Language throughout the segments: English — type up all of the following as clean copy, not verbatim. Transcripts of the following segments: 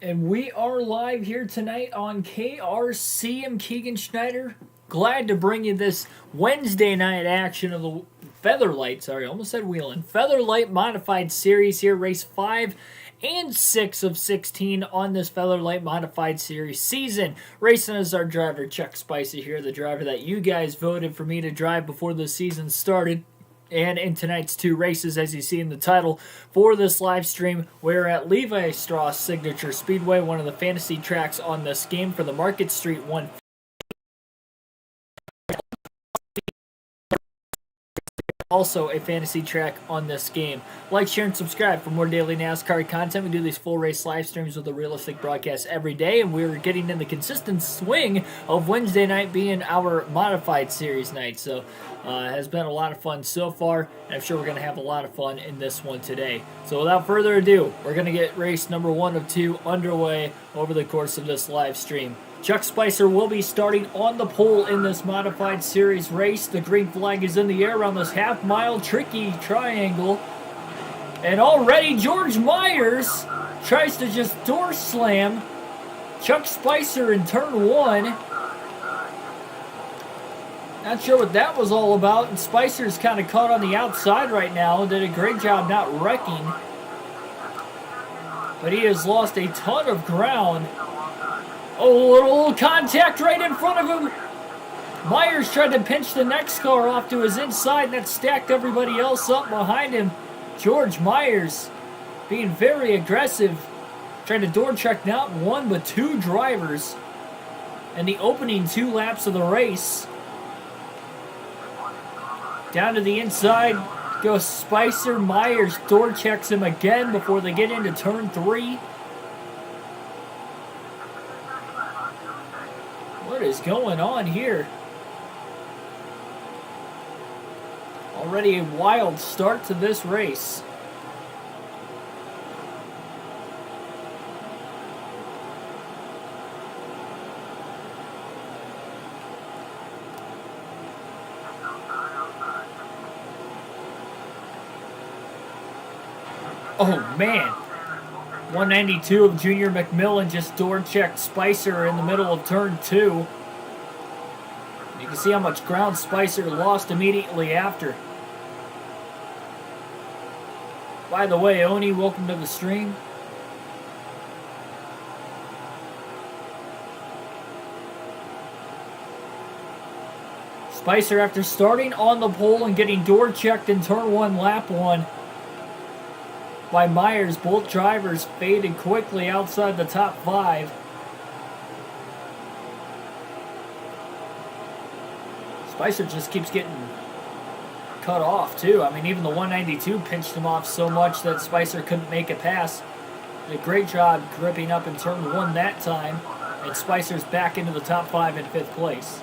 And we are live here tonight on KRC. I'm Keegan Schneider. Glad to bring you this Wednesday night action of the Featherlite. Sorry, almost said Wheeling. Featherlite Modified Series here, race 5 and 6 of 16 on this Featherlite Modified Series season. Racing as our driver, Chuck Spicer here, the driver that you guys voted for me to drive before the season started. And in tonight's two races, as you see in the title for this live stream, we're at Levi Strauss Signature Speedway, one of the fantasy tracks on this game for the Market Street 1. Also a fantasy track on this game. Like, share, and subscribe for more daily NASCAR content. We do these full race live streams with a realistic broadcast every day, and we're getting in the consistent swing of Wednesday night being our modified series night. So it has been a lot of fun so far, and I'm sure we're going to have a lot of fun in this one today. So without further ado, we're going to get race number 1 of 2 underway over the course of this live stream. Chuck Spicer will be starting on the pole in this modified series race. The green flag is in the air around this half-mile tricky triangle. And already George Myers tries to just door slam Chuck Spicer in turn 1. Not sure what that was all about. And Spicer's kind of caught on the outside right now. Did a great job not wrecking. But he has lost a ton of ground. Oh, a little contact right in front of him. Myers tried to pinch the next car off to his inside, and that stacked everybody else up behind him. George Myers being very aggressive, trying to door check not one but 2 drivers in the opening 2 laps of the race. Down to the inside goes Spicer. Myers door checks him again before they get into turn 3. What is going on here? Already a wild start to this race. Oh man. 192 of Junior McMillan just door checked Spicer in the middle of turn 2. You can see how much ground Spicer lost immediately after. By the way, Oni, welcome to the stream. Spicer, after starting on the pole and getting door checked in turn 1, lap 1, by Myers, both drivers faded quickly outside the top 5. Spicer just keeps getting cut off too. I mean, even the 192 pinched him off so much that Spicer couldn't make a pass. Did a great job gripping up in turn 1 that time, and Spicer's back into the top 5 in 5th place.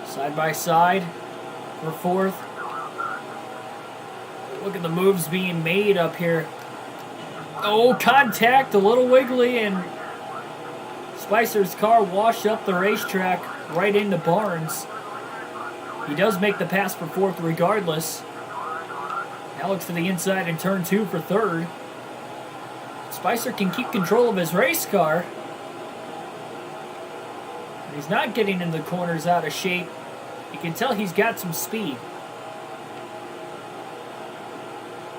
Side by side for 4th. Look at the moves being made up here. Oh, contact, a little wiggly, and Spicer's car washed up the racetrack right into Barnes. He does make the pass for 4th regardless. Now looks for the inside in turn 2 for 3rd. Spicer can keep control of his race car. He's not getting in the corners out of shape. You can tell he's got some speed.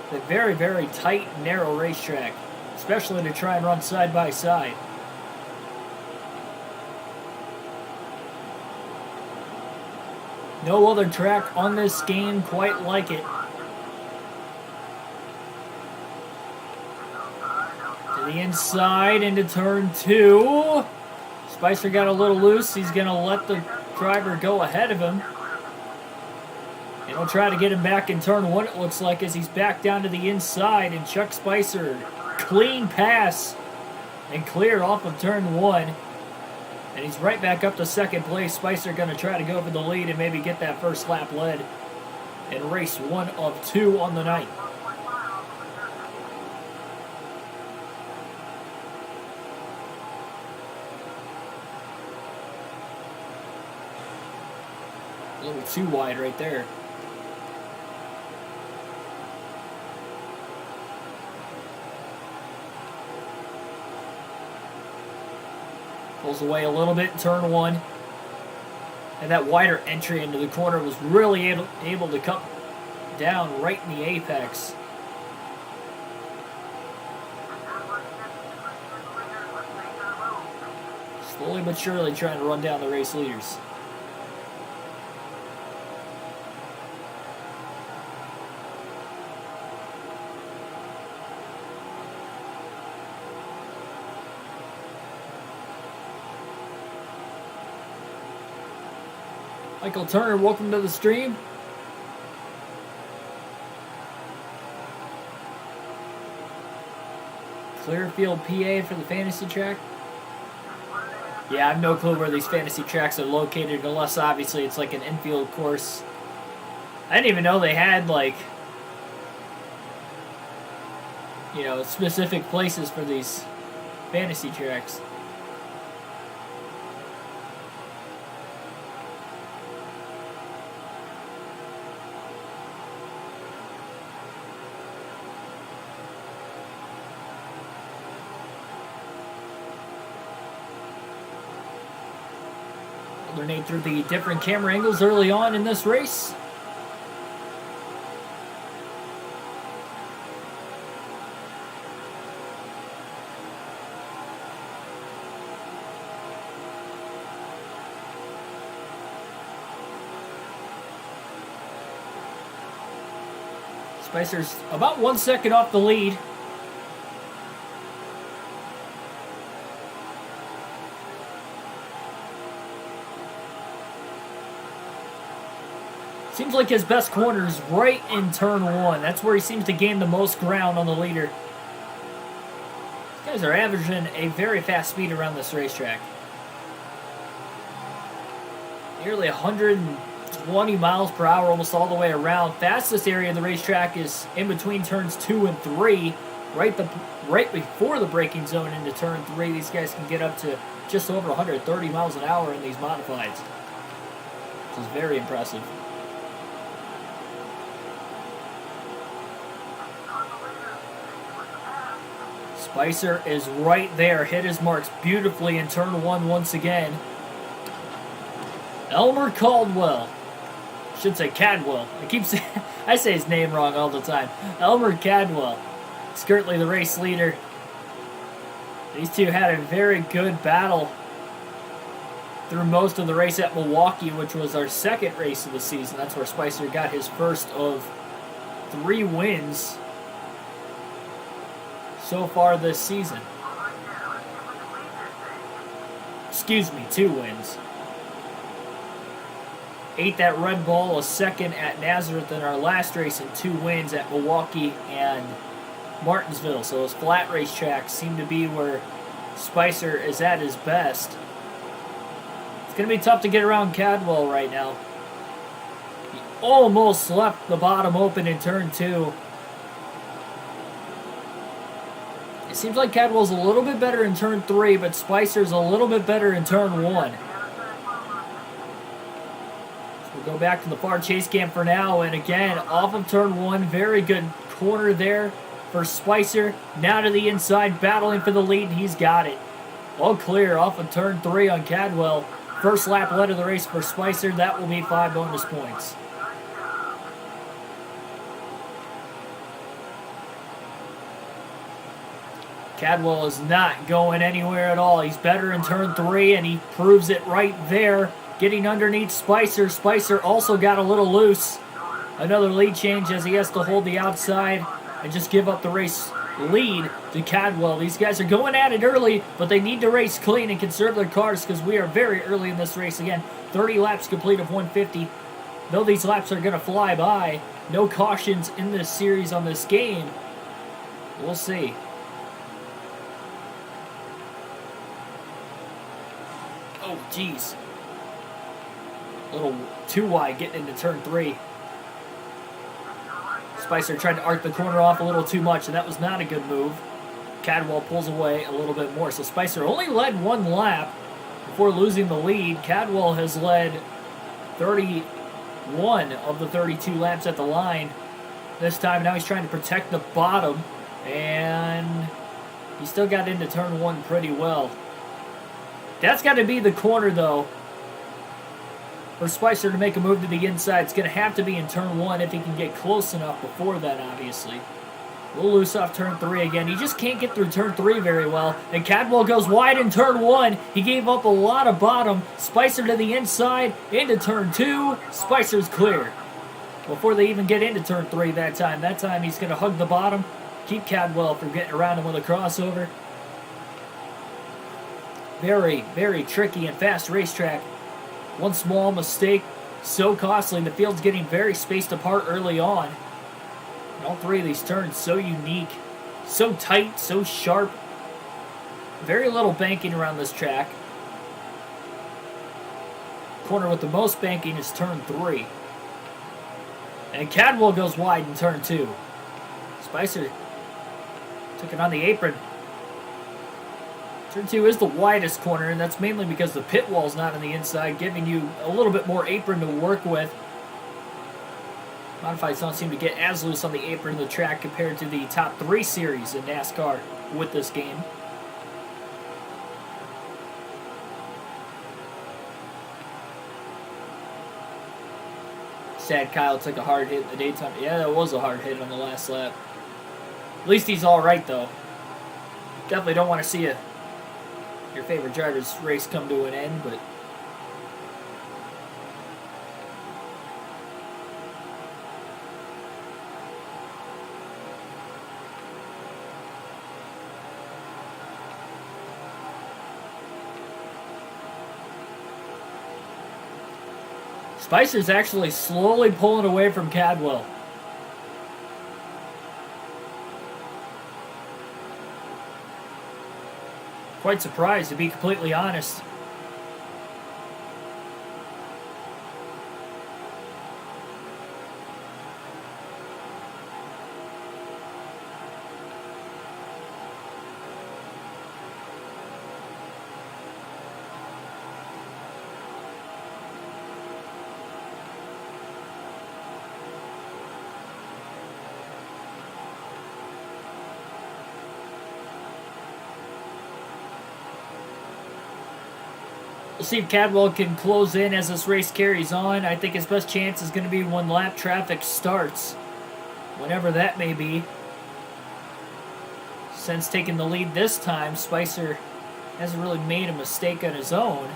It's a very, very tight, narrow racetrack, especially to try and run side by side. No other track on this game quite like it. To the inside into turn 2. Spicer got a little loose. He's going to let the driver go ahead of him. And he'll try to get him back in turn 1, it looks like, as he's back down to the inside. And Chuck Spicer, clean pass and clear off of turn 1. And he's right back up to 2nd place. Spicer going to try to go for the lead and maybe get that first lap led in race 1 of 2 on the night. little too wide right there. Pulls away a little bit in turn one. And that wider entry into the corner was really able to come down right in the apex. Slowly but surely trying to run down the race leaders. Michael Turner, welcome to the stream. Clearfield, PA for the fantasy track. Yeah, I have no clue where these fantasy tracks are located unless obviously it's like an infield course. I didn't even know they had like, you know, specific places for these fantasy tracks. Alternate through the different camera angles early on in this race. Spicer's about 1 second off the lead. Seems like his best corner is right in turn one. That's where he seems to gain the most ground on the leader. These guys are averaging a very fast speed around this racetrack. Nearly 120 miles per hour almost all the way around. Fastest area of the racetrack is in between turns 2 and 3. Right before the braking zone into turn 3. These guys can get up to just over 130 miles an hour in these modifieds. Which is very impressive. Spicer is right there, hit his marks beautifully in turn one once again. Elmer Caldwell. I should say Cadwell. I say his name wrong all the time. Elmer Cadwell. He's currently the race leader. These two had a very good battle through most of the race at Milwaukee, which was our second race of the season. That's where Spicer got his first of 3 wins so far this season. Excuse me, 2 wins. 8th at Red Bull, a 2nd at Nazareth in our last race, and 2 wins at Milwaukee and Martinsville. So those flat racetracks seem to be where Spicer is at his best. It's going to be tough to get around Cadwell right now. He almost left the bottom open in turn 2. It seems like Cadwell's a little bit better in turn 3, but Spicer's a little bit better in turn 1. So we'll go back to the far chase cam for now, and again, off of turn 1, very good corner there for Spicer. Now to the inside, battling for the lead, and he's got it. All clear off of turn 3 on Cadwell. First lap led of the race for Spicer. That will be 5 bonus points. Cadwell is not going anywhere at all. He's better in turn 3, and he proves it right there. Getting underneath Spicer. Spicer also got a little loose. Another lead change as he has to hold the outside and just give up the race lead to Cadwell. These guys are going at it early, but they need to race clean and conserve their cars because we are very early in this race. Again, 30 laps complete of 150. Though these laps are going to fly by, no cautions in this series on this game. We'll see. Oh, jeez. A little too wide getting into turn 3. Spicer tried to arc the corner off a little too much, and that was not a good move. Cadwell pulls away a little bit more. So Spicer only led 1 lap before losing the lead. Cadwell has led 30 one of the 32 laps at the line. This time now he's trying to protect the bottom, and he still got into turn 1 pretty well. That's got to be the corner, though, for Spicer to make a move to the inside. It's going to have to be in turn 1 if he can get close enough before that, obviously. A little loose off turn 3 again. He just can't get through turn 3 very well. And Cadwell goes wide in turn 1. He gave up a lot of bottom. Spicer to the inside, into turn 2. Spicer's clear before they even get into turn 3 that time. That time he's going to hug the bottom, keep Cadwell from getting around him with a crossover. Very, very tricky and fast racetrack. One small mistake, so costly. The field's getting very spaced apart early on. And all 3 of these turns so unique, so tight, so sharp. Very little banking around this track. Corner with the most banking is turn 3. And Cadwell goes wide in turn 2. Spicer took it on the apron. Turn 2 is the widest corner, and that's mainly because the pit wall's not on the inside, giving you a little bit more apron to work with. Modifieds don't seem to get as loose on the apron of the track compared to the top 3 series in NASCAR with this game. Sad Kyle took a hard hit in the daytime. Yeah, that was a hard hit on the last lap. At least he's alright, though. Definitely don't want to see your favorite driver's race come to an end, but Spicer's actually slowly pulling away from Cadwell. Quite surprised, to be completely honest. We'll see if Cadwell can close in as this race carries on. I think his best chance is going to be when lap traffic starts, whenever that may be. Since taking the lead this time, Spicer hasn't really made a mistake on his own.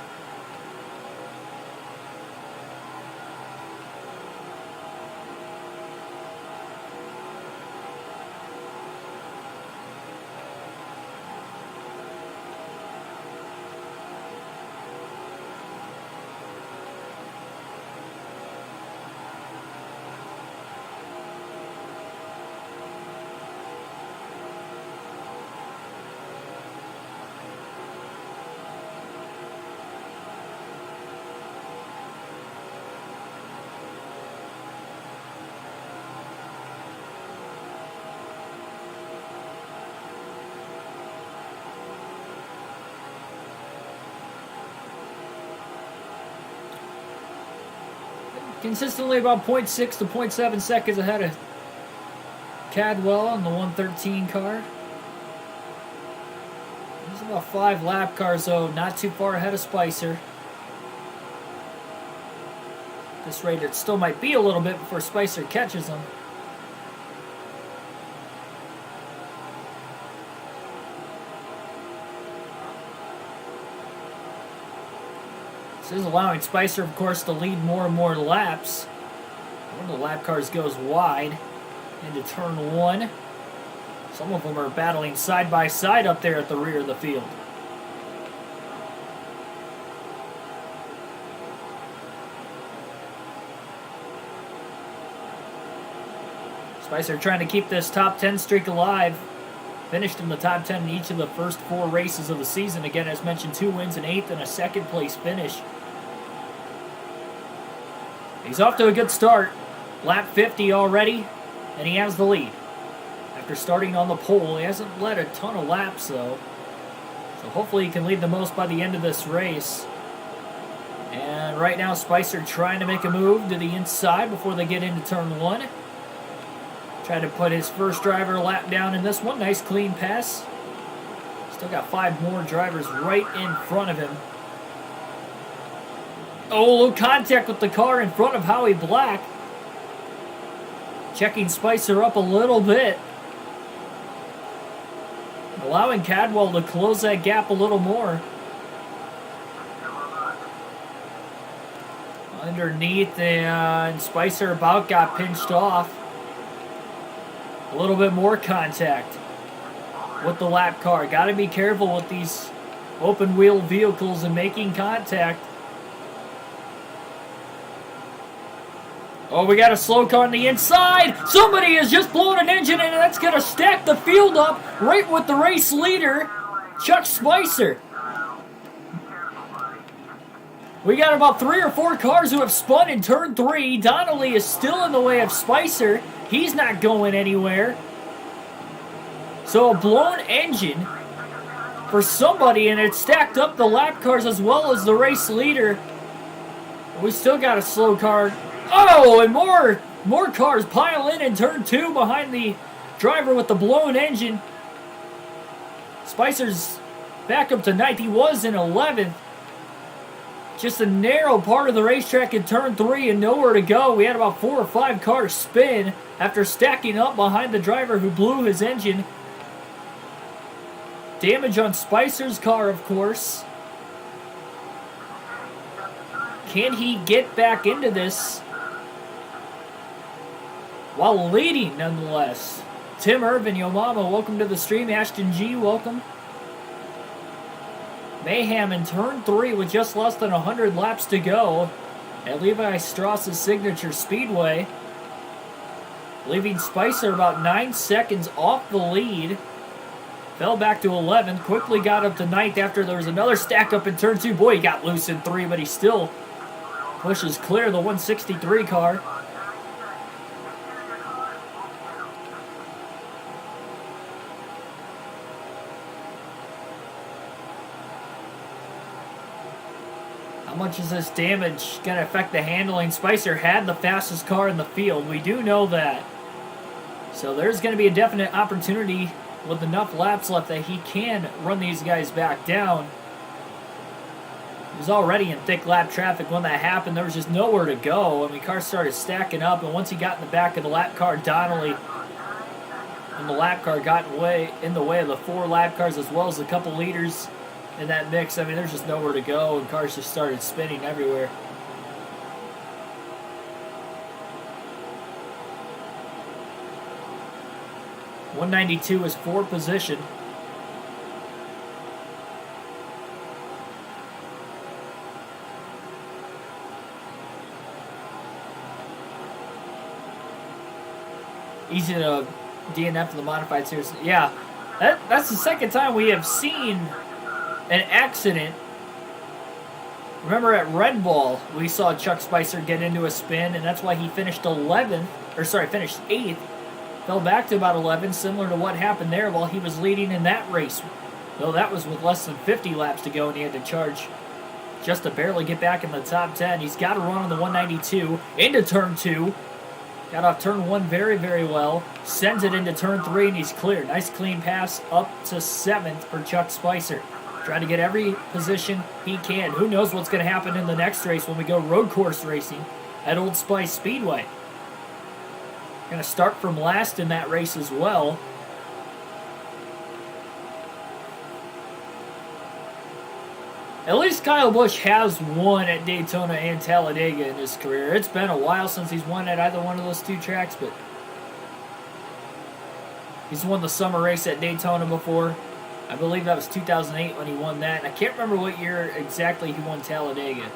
Consistently about 0.6 to 0.7 seconds ahead of Cadwell on the 113 car. There's about 5 lap cars, though, not too far ahead of Spicer. At this rate, it still might be a little bit before Spicer catches him. This is allowing Spicer, of course, to lead more and more laps. One of the lap cars goes wide into turn 1. Some of them are battling side by side up there at the rear of the field. Spicer trying to keep this top 10 streak alive. Finished in the top 10 in each of the first 4 races of the season. Again, as mentioned, 2 wins, an 8th, and a 2nd place finish. He's off to a good start. Lap 50 already, and he has the lead. After starting on the pole, he hasn't led a ton of laps, though. So hopefully he can lead the most by the end of this race. And right now, Spicer trying to make a move to the inside before they get into turn 1. Trying to put his first driver lap down in this one. Nice clean pass. Still got 5 more drivers right in front of him. Oh, little contact with the car in front of Howie Black. Checking Spicer up a little bit. Allowing Cadwell to close that gap a little more. Underneath, and Spicer about got pinched off. A little bit more contact with the lap car. Got to be careful with these open wheel vehicles and making contact. Oh, we got a slow car on the inside. Somebody has just blown an engine, and that's going to stack the field up right with the race leader, Chuck Spicer. We got about 3 or 4 cars who have spun in turn 3. Donnelly is still in the way of Spicer. He's not going anywhere. So a blown engine for somebody, and it stacked up the lap cars as well as the race leader. We still got a slow car. Oh, and more cars pile in turn 2 behind the driver with the blown engine. Spicer's back up to 9th. He was in 11th. Just a narrow part of the racetrack in turn 3 and nowhere to go. We had about 4 or 5 cars spin after stacking up behind the driver who blew his engine. Damage on Spicer's car, of course. Can he get back into this while leading, nonetheless? Tim Irvin, yo mama, welcome to the stream. Ashton G, welcome. Mayhem in turn 3 with just less than 100 laps to go at Levi Strauss' signature Speedway. Leaving Spicer about 9 seconds off the lead. Fell back to 11th, quickly got up to 9th after there was another stack up in turn 2. Boy, he got loose in 3, but he still pushes clear the 163 car. How much is this damage going to affect the handling? Spicer had the fastest car in the field. We do know that. So there's going to be a definite opportunity with enough laps left that he can run these guys back down. He was already in thick lap traffic when that happened. There was just nowhere to go. I mean, cars started stacking up, and once he got in the back of the lap car, Donnelly and the lap car got in the way of the 4 lap cars as well as a couple leaders in that mix. I mean, there's just nowhere to go, and cars just started spinning everywhere. .192 is 4th position. Easy to DNF in the modified series. Yeah, that's the second time we have seen an accident. Remember at Red Bull, we saw Chuck Spicer get into a spin, and that's why he finished 8th. Fell back to about 11, similar to what happened there while he was leading in that race. Though that was with less than 50 laps to go, and he had to charge just to barely get back in the top 10. He's got to run on the 192 into turn 2. Got off turn 1 very, very well. Sends it into turn 3, and he's clear. Nice clean pass up to 7th for Chuck Spicer. Trying to get every position he can. Who knows what's going to happen in the next race when we go road course racing at Old Spice Speedway. Going to start from last in that race as well. At least Kyle Busch has won at Daytona and Talladega in his career. It's been a while since he's won at either one of those 2 tracks, but he's won the summer race at Daytona before. I believe that was 2008 when he won that. And I can't remember what year exactly he won Talladega.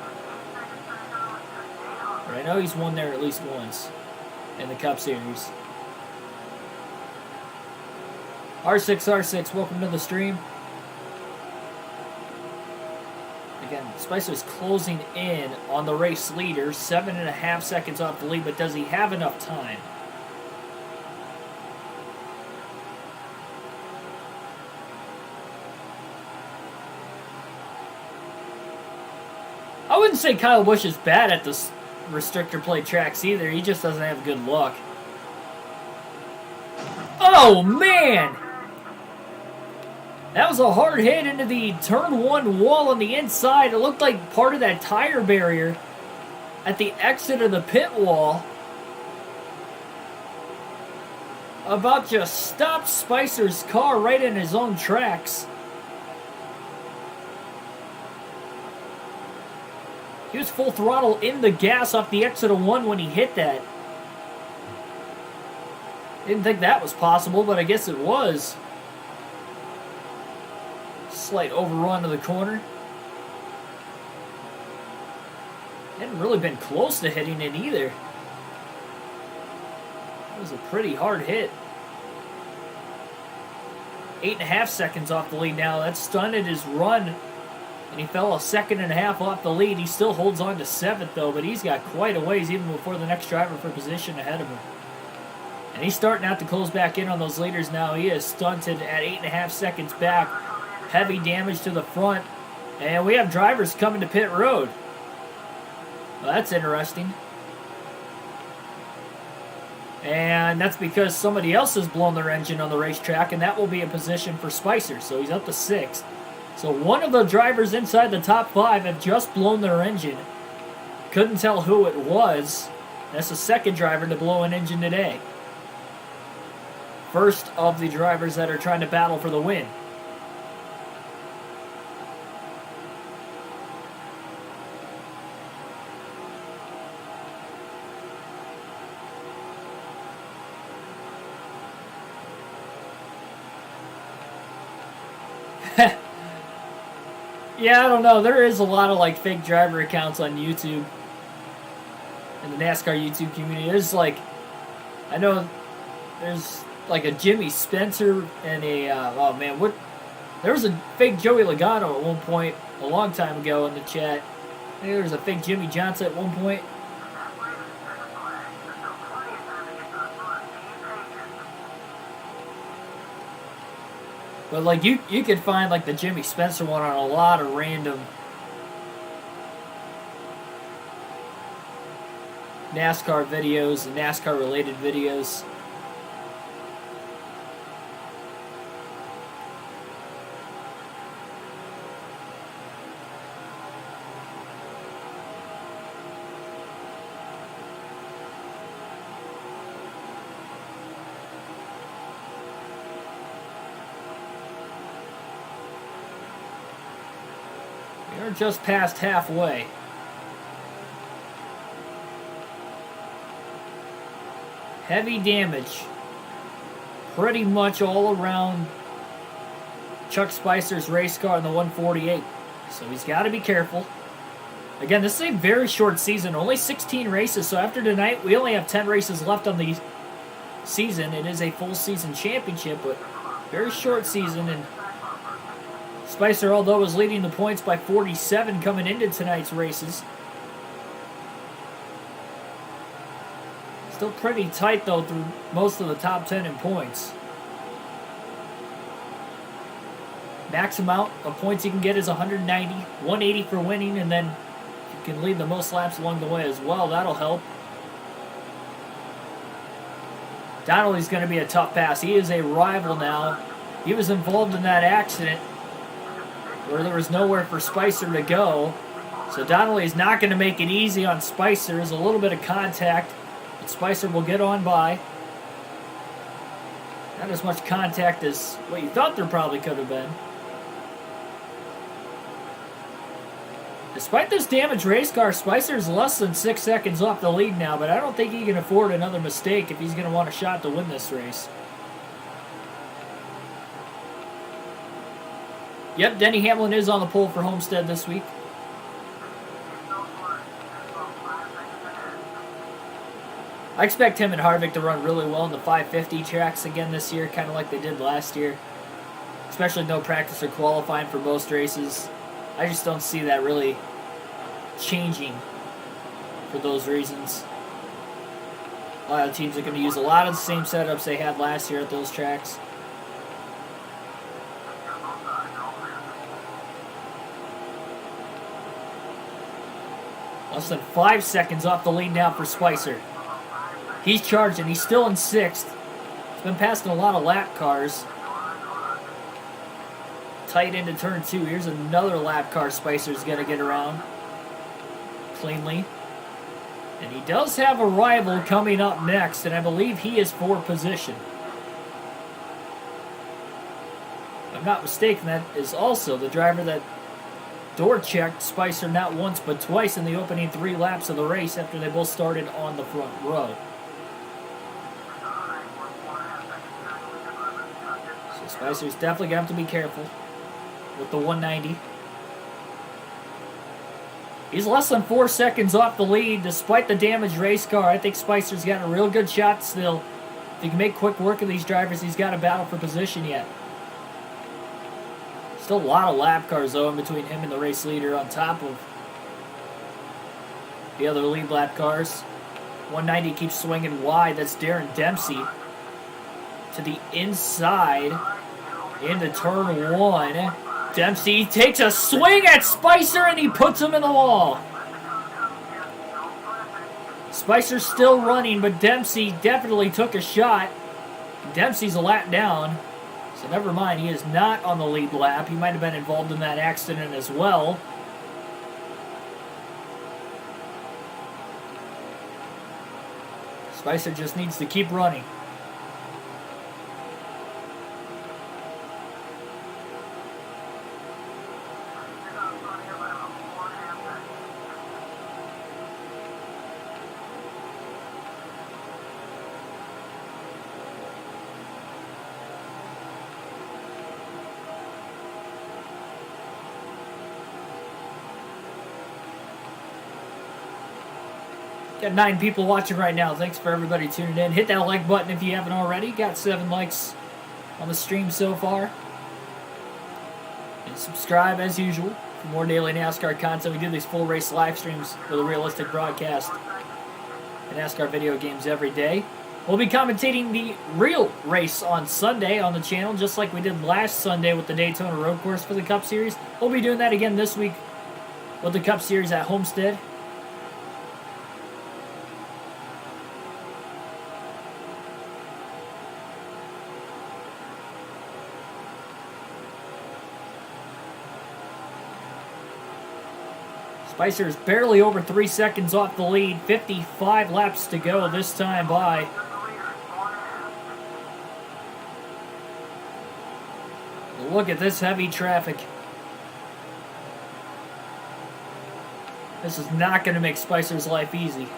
But I know he's won there at least once in the Cup Series. R6, welcome to the stream. Again, Spicer's closing in on the race leader. 7.5 seconds off the lead, but does he have enough time? wouldn't say Kyle Busch is bad at the restrictor plate tracks either. He just doesn't have good luck. Oh, man! That was a hard hit into the turn 1 wall on the inside. It looked like part of that tire barrier at the exit of the pit wall. About just stopped Spicer's car right in his own tracks. He was full throttle in the gas off the exit of 1 when he hit that. Didn't think that was possible, but I guess it was. Slight overrun to the corner. Hadn't really been close to hitting it either. It was a pretty hard hit. 8.5 seconds off the lead now. That stunted his run. And he fell 1.5 seconds off the lead. He still holds on to 7th, though, but he's got quite a ways even before the next driver for position ahead of him. And he's starting out to close back in on those leaders now. He is stunted at 8.5 seconds back. Heavy damage to the front. And we have drivers coming to pit road. Well, that's interesting. And that's because somebody else has blown their engine on the racetrack, and that will be a position for Spicer. So he's up to 6th. So one of the drivers inside the top 5 have just blown their engine. Couldn't tell who it was. That's the second driver to blow an engine today. First of the drivers that are trying to battle for the win. Yeah, I don't know. There is a lot of like fake driver accounts on YouTube. In the NASCAR YouTube community. There's like, I know there's like a Jimmy Spencer and a, oh man, what? There was a fake Joey Logano at one point, a long time ago in the chat. I think there was a fake Jimmy Johnson at one point. But like you could find like the Jimmy Spencer one on a lot of random NASCAR videos and NASCAR related videos. We're just past halfway. Heavy damage. Pretty much all around Chuck Spicer's race car in the 148. So he's got to be careful. Again, this is a very short season. Only 16 races. So after tonight, we only have 10 races left on the season. It is a full season championship, but very short season. And Spicer, although, was leading the points by 47 coming into tonight's races. Still pretty tight, though, through most of the top 10 in points. Max amount of points you can get is 190, 180 for winning, and then if you can lead the most laps along the way as well, that'll help. Donnelly's going to be a tough pass. He is a rival now. He was involved in that accident where there was nowhere for Spicer to go. So Donnelly is not going to make it easy on Spicer. There's a little bit of contact, but Spicer will get on by. Not as much contact as what you thought there probably could have been. Despite this damaged race car, Spicer's less than 6 seconds off the lead now, but I don't think he can afford another mistake if he's going to want a shot to win this race. Yep, Denny Hamlin is on the pole for Homestead this week. I expect him and Harvick to run really well in the 550 tracks again this year, kind of like they did last year. Especially no practice or qualifying for most races. I just don't see that really changing for those reasons. A lot of teams are going to use a lot of the same setups they had last year at those tracks. Less than 5 seconds off the lead now for Spicer. He's charging. He's still in 6th. He's been passing a lot of lap cars. Tight into turn 2. Here's another lap car Spicer's going to get around cleanly. And he does have a rival coming up next, and I believe he is for position. If I'm not mistaken, that is also the driver that door checked Spicer not once but twice in the opening 3 laps of the race after they both started on the front row. So Spicer's definitely going to have to be careful with the 190. He's less than 4 seconds off the lead despite the damaged race car. I think Spicer's got a real good shot still. If he can make quick work of these drivers, he's got a battle for position yet. Still a lot of lap cars, though, in between him and the race leader on top of the other lead lap cars. 190 keeps swinging wide. That's Darren Dempsey to the inside into turn 1. Dempsey takes a swing at Spicer and he puts him in the wall. Spicer's still running, but Dempsey definitely took a shot. Dempsey's a lap down. So never mind, he is not on the lead lap. He might have been involved in that accident as well. Spicer just needs to keep running. Got 9 people watching right now. Thanks for everybody tuning in. Hit that like button if you haven't already. Got 7 likes on the stream so far. And subscribe as usual for more daily NASCAR content. We do these full race live streams with a realistic broadcast and NASCAR video games every day. We'll be commentating the real race on Sunday on the channel, just like we did last Sunday with the Daytona Road Course for the Cup Series. We'll be doing that again this week with the Cup Series at Homestead. Spicer is barely over 3 seconds off the lead. 55 laps to go this time by. Look at this heavy traffic. This is not going to make Spicer's life easy.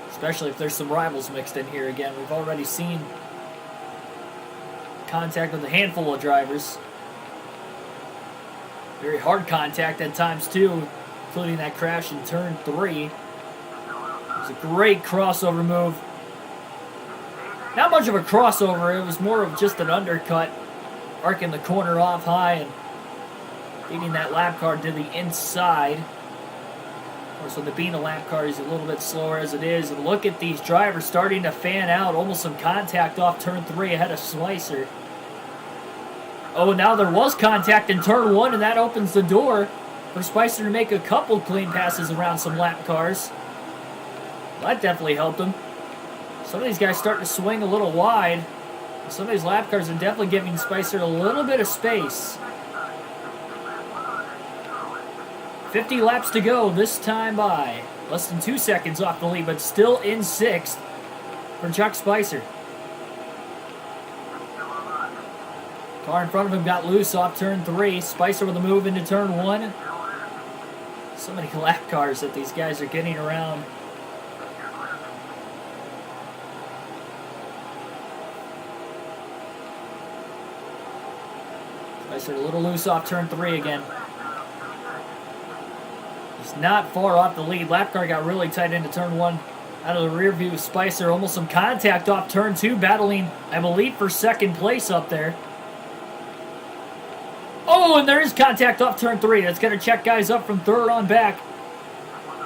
Especially if there's some rivals mixed in here again. We've already seen contact with a handful of drivers. Very hard contact at times, too, including that crash in turn 3. It was a great crossover move. Not much of a crossover. It was more of just an undercut, arcing the corner off high and beating that lap car to the inside. Of course, with it being a lap car, he's a little bit slower as it is. And look at these drivers starting to fan out. Almost some contact off turn 3 ahead of Spicer. Oh, now there was contact in turn 1, and that opens the door for Spicer to make a couple clean passes around some lap cars. That definitely helped him. Some of these guys starting to swing a little wide. Some of these lap cars are definitely giving Spicer a little bit of space. 50 laps to go this time by. Less than 2 seconds off the lead, but still in 6th for Chuck Spicer. Car in front of him got loose off turn 3. Spicer with a move into turn 1. So many lap cars that these guys are getting around. Spicer a little loose off turn 3 again. He's not far off the lead. Lap car got really tight into turn 1. Out of the rear view, Spicer almost some contact off turn 2, battling, I believe, for second place up there. Oh, and there is contact off turn 3. That's going to check guys up from third on back.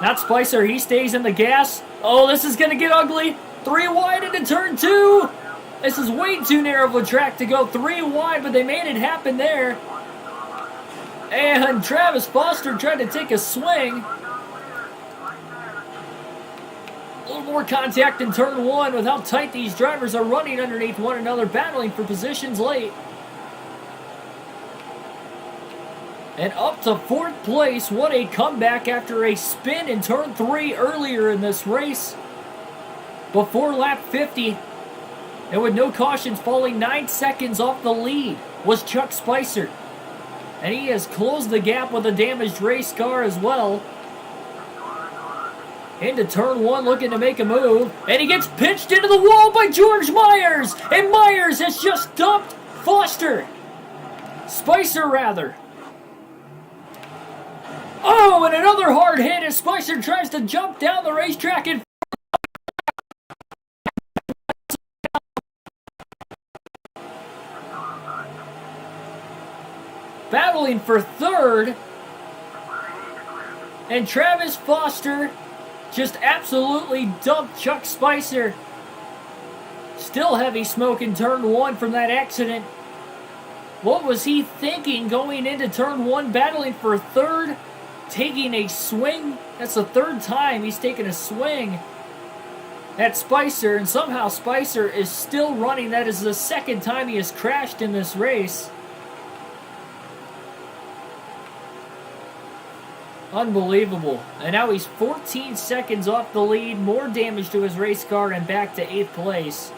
Not Spicer. He stays in the gas. Oh, this is going to get ugly. 3 wide into turn 2. This is way too narrow of a track to go 3 wide, but they made it happen there. And Travis Foster tried to take a swing. A little more contact in turn one with how tight these drivers are running underneath one another, battling for positions late. And up to fourth place. What a comeback after a spin in turn three earlier in this race. Before lap 50. And with no cautions, falling 9 seconds off the lead was Chuck Spicer. And he has closed the gap with a damaged race car as well. Into turn one, looking to make a move. And he gets pitched into the wall by George Myers. And Myers has just dumped Foster. Spicer, rather. Oh, and another hard hit as Spicer tries to jump down the racetrack and battling for third. And Travis Foster just absolutely dumped Chuck Spicer. Still heavy smoke in turn one from that accident. What was he thinking going into turn one, battling for third, taking a swing? That's the third time he's taken a swing at Spicer, and somehow Spicer is still running. That is the second time he has crashed in this race. Unbelievable. And now he's 14 seconds off the lead, more damage to his race car, and back to 8th place.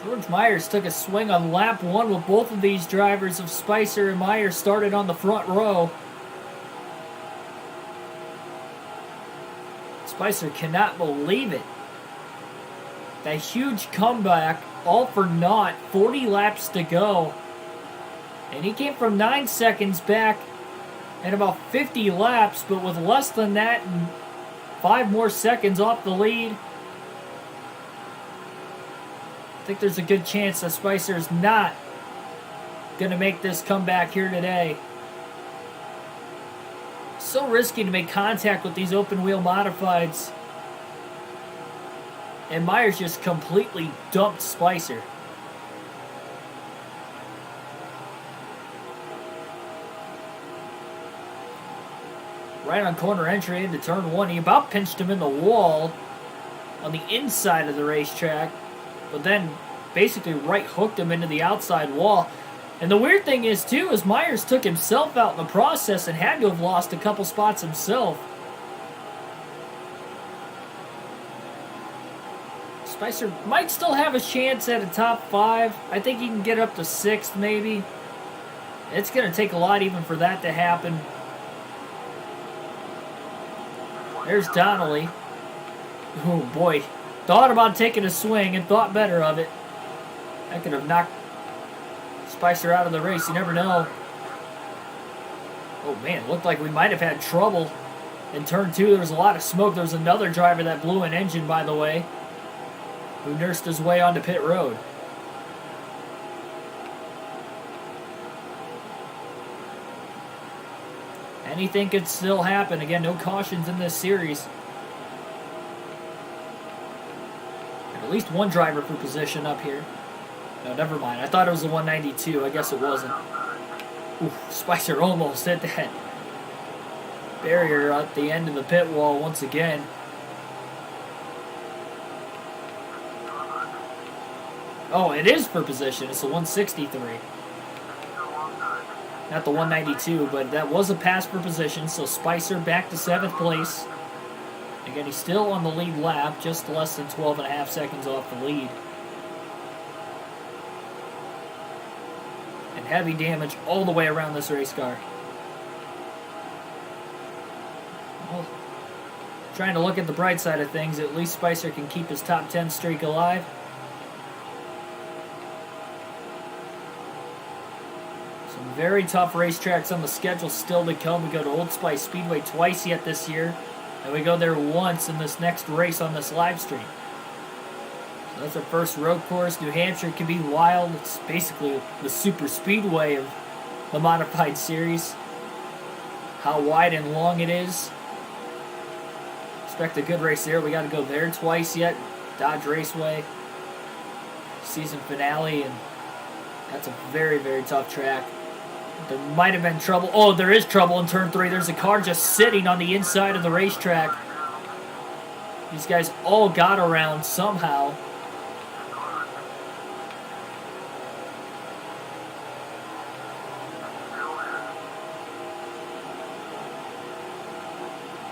George Myers took a swing on lap one with both of these drivers of Spicer and Myers started on the front row. Spicer cannot believe it. That huge comeback, all for naught, 40 laps to go. And he came from 9 seconds back and about 50 laps, but with less than that and 5 more seconds off the lead. I think there's a good chance that Spicer is not going to make this comeback here today. So risky to make contact with these open wheel modifieds. And Myers just completely dumped Spicer. Right on corner entry into turn one. He about pinched him in the wall on the inside of the racetrack, but then basically right hooked him into the outside wall. And the weird thing is, too, is Myers took himself out in the process and had to have lost a couple spots himself. Spicer might still have a chance at a top 5. I think he can get up to 6th, maybe. It's going to take a lot even for that to happen. There's Donnelly. Oh, boy. Thought about taking a swing and thought better of it. That could have knocked Spicer out of the race. You never know. Oh, man. Looked like we might have had trouble in turn 2. There was a lot of smoke. There was another driver that blew an engine, by the way, who nursed his way onto pit road. Anything could still happen. Again, no cautions in this series. And at least one driver for position up here. No, never mind. I thought it was the 192. I guess it wasn't. Ooh, Spicer almost hit that barrier at the end of the pit wall once again. Oh, it is for position. It's the 163. Not the 192, but that was a pass for position, so Spicer back to 7th place. Again, he's still on the lead lap, just less than 12.5 seconds off the lead. And heavy damage all the way around this race car. Well, trying to look at the bright side of things, at least Spicer can keep his top 10 streak alive. Very tough racetracks on the schedule still to come. We go to Old Spice Speedway twice yet this year, and we go there once in this next race on this live stream. So that's our first road course. New Hampshire can be wild. It's basically the super speedway of the modified series. How wide and long it is. Expect a good race there. We got to go there twice yet. Dodge Raceway. Season finale, and that's a very, very tough track. There might have been trouble. Oh, there is trouble in turn 3. There's a car just sitting on the inside of the racetrack. These guys all got around somehow.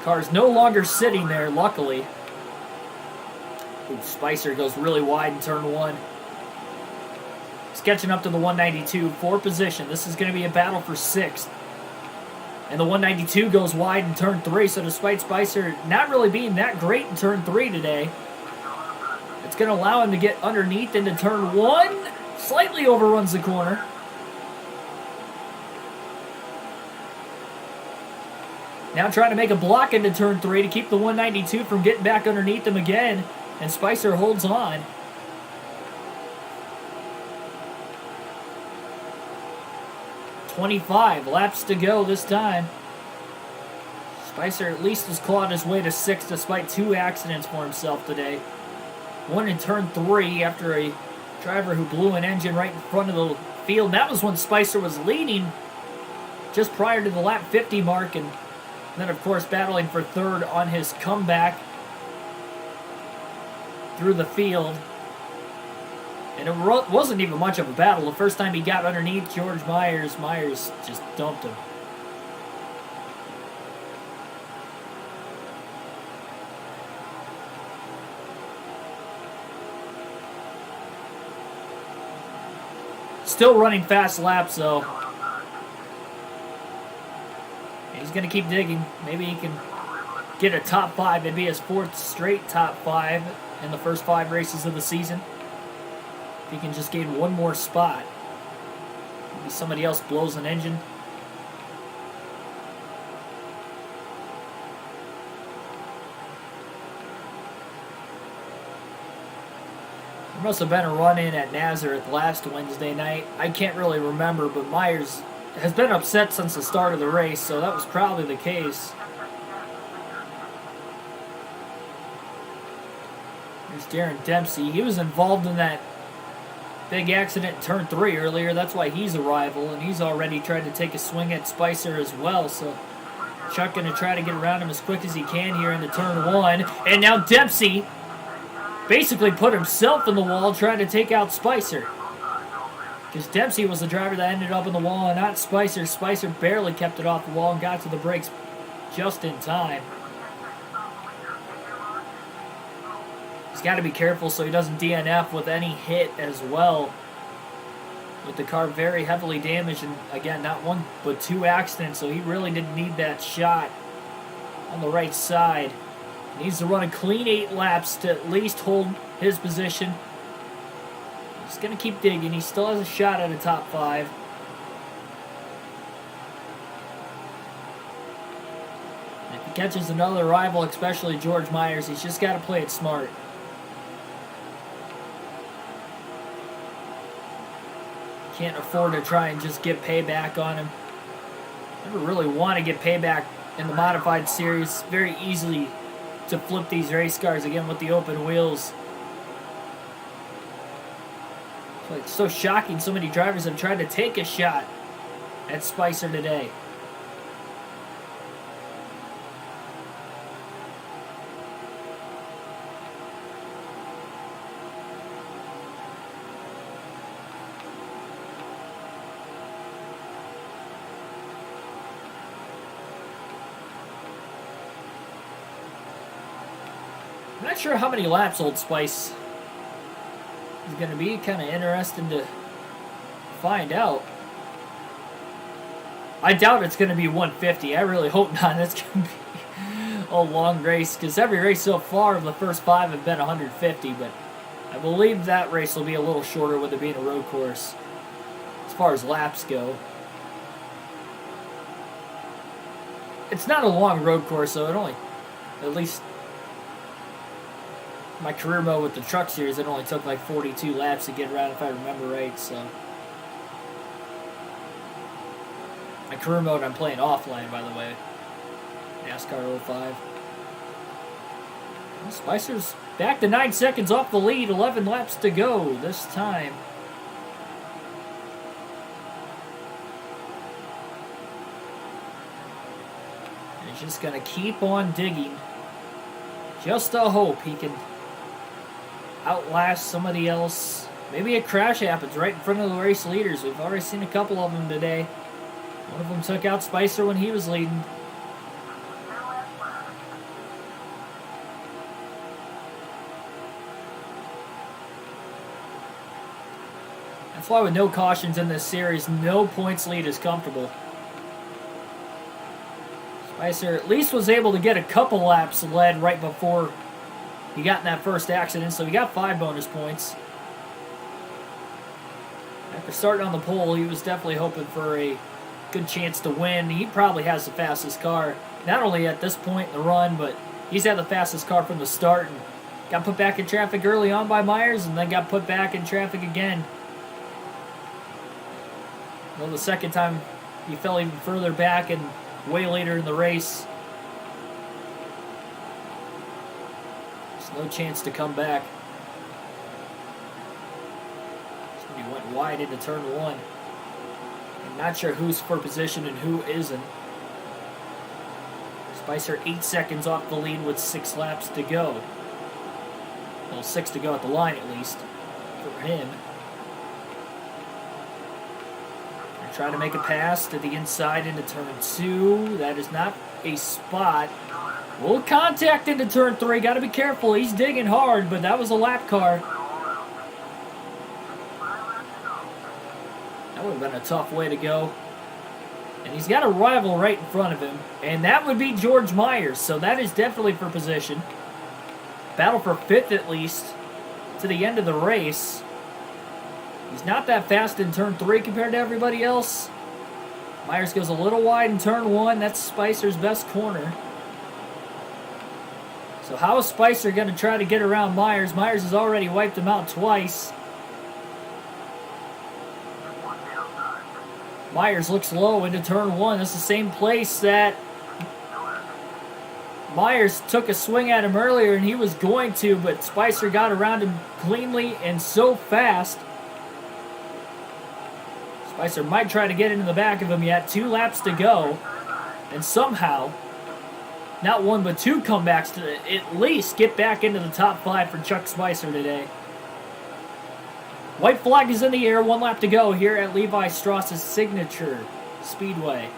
Car's no longer sitting there, luckily. Ooh, Spicer goes really wide in turn 1. Catching up to the 192 for position. This is going to be a battle for 6th. And the 192 goes wide in turn 3, so despite Spicer not really being that great in turn 3 today, it's going to allow him to get underneath into turn 1. Slightly overruns the corner. Now trying to make a block into turn 3 to keep the 192 from getting back underneath him again. And Spicer holds on. 25 laps to go this time. Spicer at least has clawed his way to 6th despite 2 accidents for himself today. One in turn 3 after a driver who blew an engine right in front of the field. That was when Spicer was leading just prior to the lap 50 mark, and then of course battling for 3rd on his comeback through the field. And it wasn't even much of a battle. The first time he got underneath George Myers, Myers just dumped him. Still running fast laps, though. He's going to keep digging. Maybe he can get a top 5. It'd be his 4th straight top 5 in the first 5 races of the season. If he can just gain one more spot. Maybe somebody else blows an engine. There must have been a run-in at Nazareth last Wednesday night. I can't really remember, but Myers has been upset since the start of the race, so that was probably the case. There's Darren Dempsey. He was involved in that big accident in turn 3 earlier. That's why he's a rival, and he's already tried to take a swing at Spicer as well. So Chuck going to try to get around him as quick as he can here into turn 1. And now Dempsey basically put himself in the wall trying to take out Spicer. Because Dempsey was the driver that ended up in the wall and not Spicer. Spicer barely kept it off the wall and got to the brakes just in time. He's got to be careful so he doesn't DNF with any hit as well. With the car very heavily damaged, and again, not one but 2 accidents, so he really didn't need that shot on the right side. He needs to run a clean 8 laps to at least hold his position. He's going to keep digging. He still has a shot at a top 5. And if he catches another rival, especially George Myers, he's just got to play it smart. Can't afford to try and just get payback on him. Never really want to get payback in the modified series. Very easily to flip these race cars again with the open wheels. It's so shocking so many drivers have tried to take a shot at Spicer today. I'm not sure how many laps Old Spice is going to be. Kind of interesting to find out. I doubt it's going to be 150. I really hope not. It's going to be a long race because every race so far of the first 5 have been 150, but I believe that race will be a little shorter with it being a road course as far as laps go. It's not a long road course, so it only, at least my career mode with the truck series, it only took like 42 laps to get around if I remember right, so. My career mode I'm playing offline, by the way. NASCAR 05. Spicer's back to 9 seconds off the lead. 11 laps to go this time. And he's just going to keep on digging. Just to hope he can outlast somebody else. Maybe a crash happens right in front of the race leaders. We've already seen a couple of them today. One of them took out Spicer when he was leading. That's why with no cautions in this series, no points lead is comfortable. Spicer at least was able to get a couple laps led right before he got in that first accident, so he got 5 bonus points. After starting on the pole, he was definitely hoping for a good chance to win. He probably has the fastest car, not only at this point in the run, but he's had the fastest car from the start and got put back in traffic early on by Myers and then got put back in traffic again. Well, the second time he fell even further back and way later in the race. There's no chance to come back. So he went wide into turn 1. I'm not sure who's for position and who isn't. Spicer 8 seconds off the lead with 6 laps to go. Well, 6 to go at the line at least for him. Try to make a pass to the inside into turn 2. That is not a spot. Little contact into turn 3. Got to be careful. He's digging hard, but that was a lap car. That would have been a tough way to go. And he's got a rival right in front of him, and that would be George Myers. So that is definitely for position. Battle for 5th at least to the end of the race. He's not that fast in turn 3 compared to everybody else. Myers goes a little wide in turn 1. That's Spicer's best corner. So how is Spicer going to try to get around Myers? Myers has already wiped him out twice. Myers looks low into turn 1. That's the same place that Myers took a swing at him earlier, and he was going to, but Spicer got around him cleanly and so fast. Spicer might try to get into the back of him yet. 2 laps to go. And somehow, not 1 but 2 comebacks to at least get back into the top 5 for Chuck Spicer today. White flag is in the air. 1 lap to go here at Levi Strauss' signature Speedway.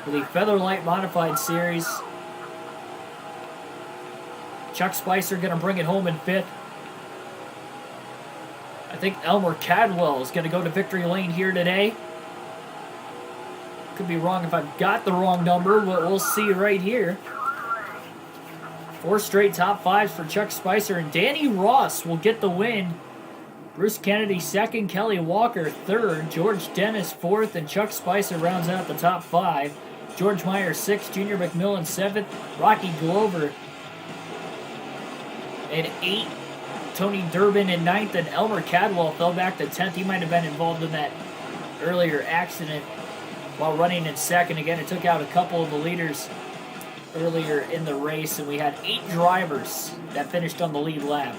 For the Featherlite Modified Series. Chuck Spicer going to bring it home in 5th. I think Elmer Cadwell is going to go to victory lane here today. Could be wrong if I've got the wrong number, but we'll see right here. 4 straight top 5s for Chuck Spicer, and Danny Ross will get the win. Bruce Kennedy 2nd, Kelly Walker 3rd, George Dennis 4th, and Chuck Spicer rounds out the top 5. George Myers 6th, Junior McMillan 7th, Rocky Glover and 8th. Tony Durbin in 9th, and Elmer Cadwell fell back to 10th. He might have been involved in that earlier accident while running in 2nd. Again, it took out a couple of the leaders earlier in the race, and we had 8 drivers that finished on the lead lap.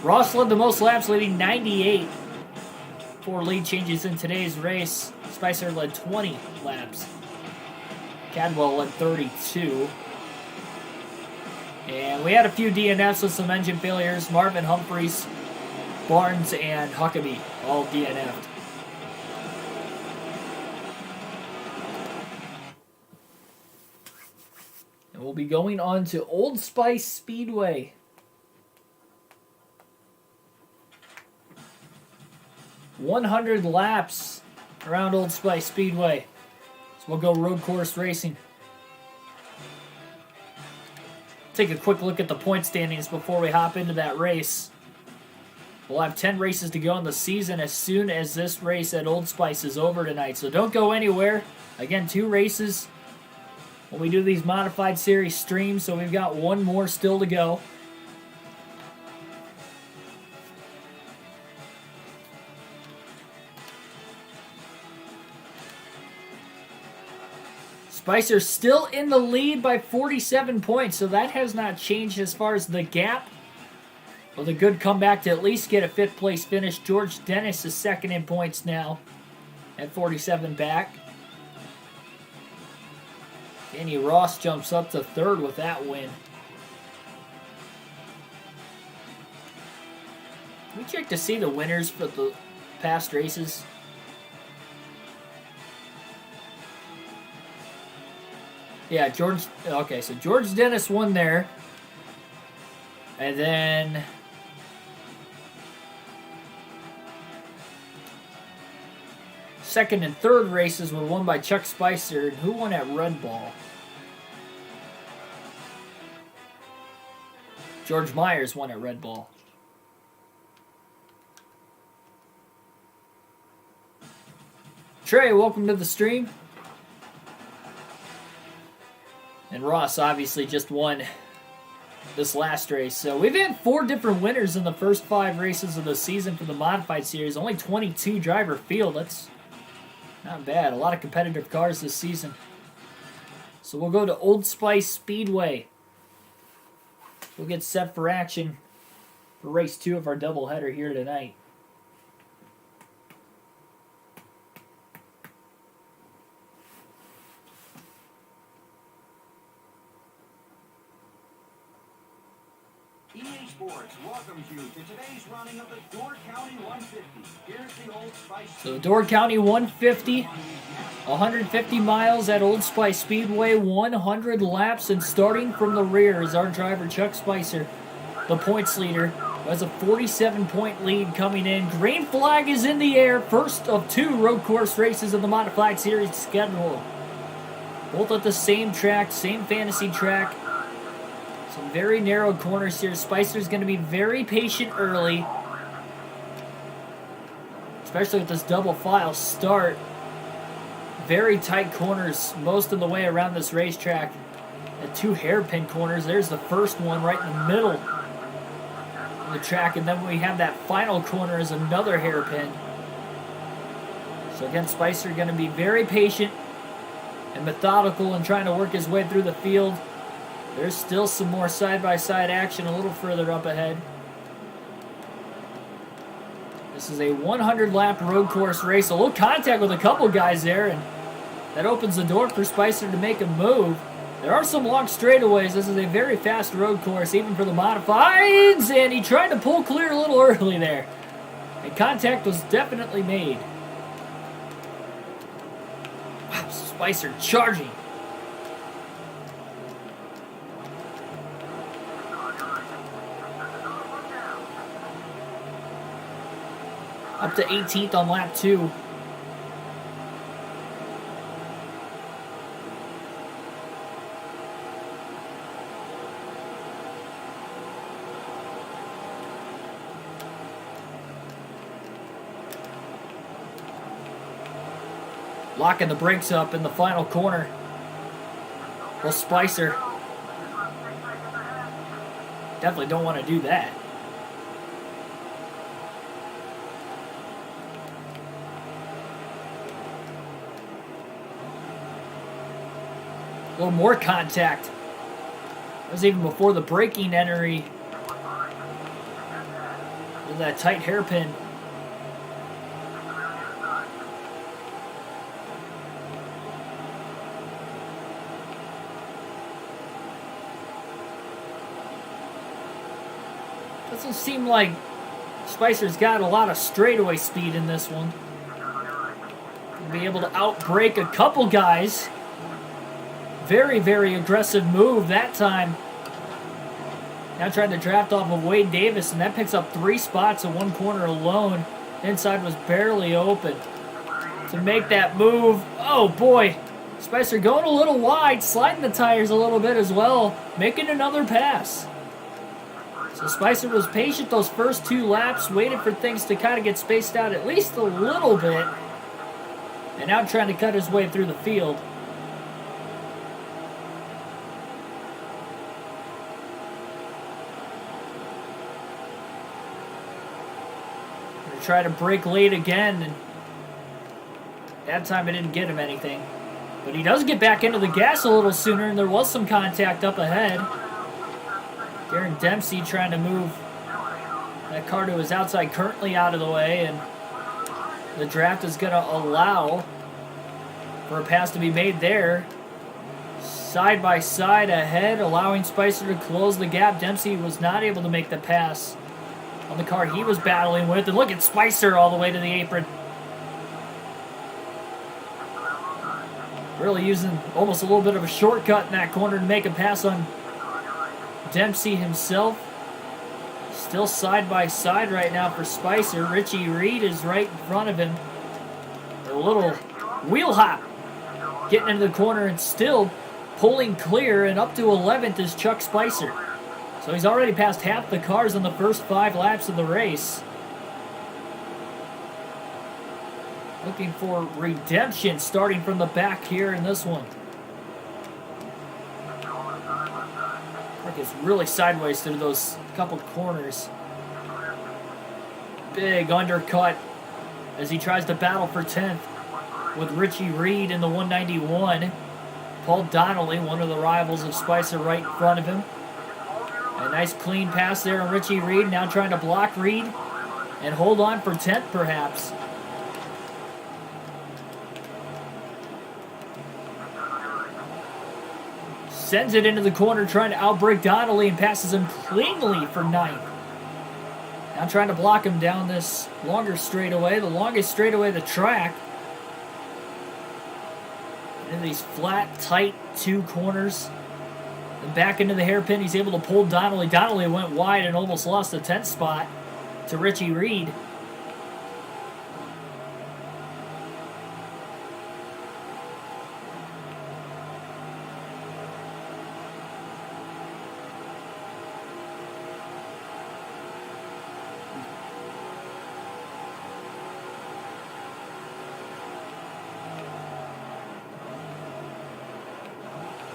Ross led the most laps, leading 98. 4 lead changes in today's race. Spicer led 20 laps. Cadwell led 32. And we had a few DNFs with some engine failures. Marvin Humphreys, Barnes, and Huckabee all DNF'd. And we'll be going on to Old Spice Speedway. "100 laps around Old Spice Speedway." So we'll go road course racing. Take a quick look at the point standings before we hop into that race. We'll have 10 races to go in the season as soon as this race at Old Spice is over tonight. So don't go anywhere. Again, 2 races when we do these modified series streams. So we've got 1 more still to go. Spicer still in the lead by 47 points, so that has not changed as far as the gap. With a good comeback to at least get a 5th place finish. George Dennis is second in points now at 47 back. Danny Ross jumps up to 3rd with that win. Can we check to see the winners for the past races? Yeah, okay, so George Dennis won there. And then second and third races were won by Chuck Spicer. And who won at Red Ball? George Myers won at Red Ball. Trey, welcome to the stream. And Ross obviously just won this last race. So we've had 4 different winners in the first 5 races of the season for the Modified Series. Only 22 driver field. That's not bad. A lot of competitive cars this season. So we'll go to Old Spice Speedway. We'll get set for action for race 2 of our doubleheader here tonight. Sports welcomes you to today's running of the Door County 150. Here's the Old Spice. So Door County 150, 150 miles at Old Spice Speedway, 100 laps, and starting from the rear is our driver Chuck Spicer, the points leader, who has a 47-point lead coming in. Green flag is in the air, first of 2 road course races of the Modified Series schedule. Both at the same track, same fantasy track. Some very narrow corners here. Spicer's going to be very patient early, especially with this double file start. Very tight corners most of the way around this racetrack. The 2 hairpin corners. There's the first one right in the middle of the track, and then we have that final corner as another hairpin. So again, Spicer going to be very patient and methodical in trying to work his way through the field. There's still some more side-by-side action a little further up ahead. This is a 100-lap road course race. A little contact with a couple guys there, and that opens the door for Spicer to make a move. There are some long straightaways. This is a very fast road course, even for the modifieds, and he tried to pull clear a little early there. And contact was definitely made. Wow, Spicer charging. Up to 18th on lap 2. Locking the brakes up in the final corner. Well, Spicer definitely don't want to do that. A little more contact. That was even before the braking entry. With that tight hairpin. Doesn't seem like Spicer's got a lot of straightaway speed in this one. He'll be able to outbrake a couple guys. Very, very aggressive move that time. Now trying to draft off of Wade Davis, and that picks up 3 spots in one corner alone. Inside was barely open. To make that move, oh boy. Spicer going a little wide, sliding the tires a little bit as well, making another pass. So Spicer was patient those first 2 laps, waited for things to kind of get spaced out at least a little bit, and now trying to cut his way through the field. Try to break late again, and that time it didn't get him anything. But he does get back into the gas a little sooner, and there was some contact up ahead. Darren Dempsey trying to move that car to his outside, currently out of the way, and the draft is going to allow for a pass to be made there. Side by side ahead, allowing Spicer to close the gap. Dempsey was not able to make the pass on the car he was battling with. And look at Spicer all the way to the apron. Really using almost a little bit of a shortcut in that corner to make a pass on Dempsey himself. Still side by side right now for Spicer. Richie Reed is right in front of him. A little wheel hop getting into the corner and still pulling clear, and up to 11th is Chuck Spicer. So he's already passed half the cars in the first 5 laps of the race. Looking for redemption starting from the back here in this one. Look, it's really sideways through those couple corners. Big undercut as he tries to battle for 10th with Richie Reed in the 191. Paul Donnelly, one of the rivals of Spicer, right in front of him. A nice clean pass there on Richie Reed, now trying to block Reed and hold on for 10th perhaps. Sends it into the corner, trying to outbrake Donnelly and passes him cleanly for 9th. Now trying to block him down this longer straightaway, the longest straightaway of the track. In these flat, tight 2 corners. And back into the hairpin, he's able to pull Donnelly. Donnelly went wide and almost lost the 10th spot to Richie Reed.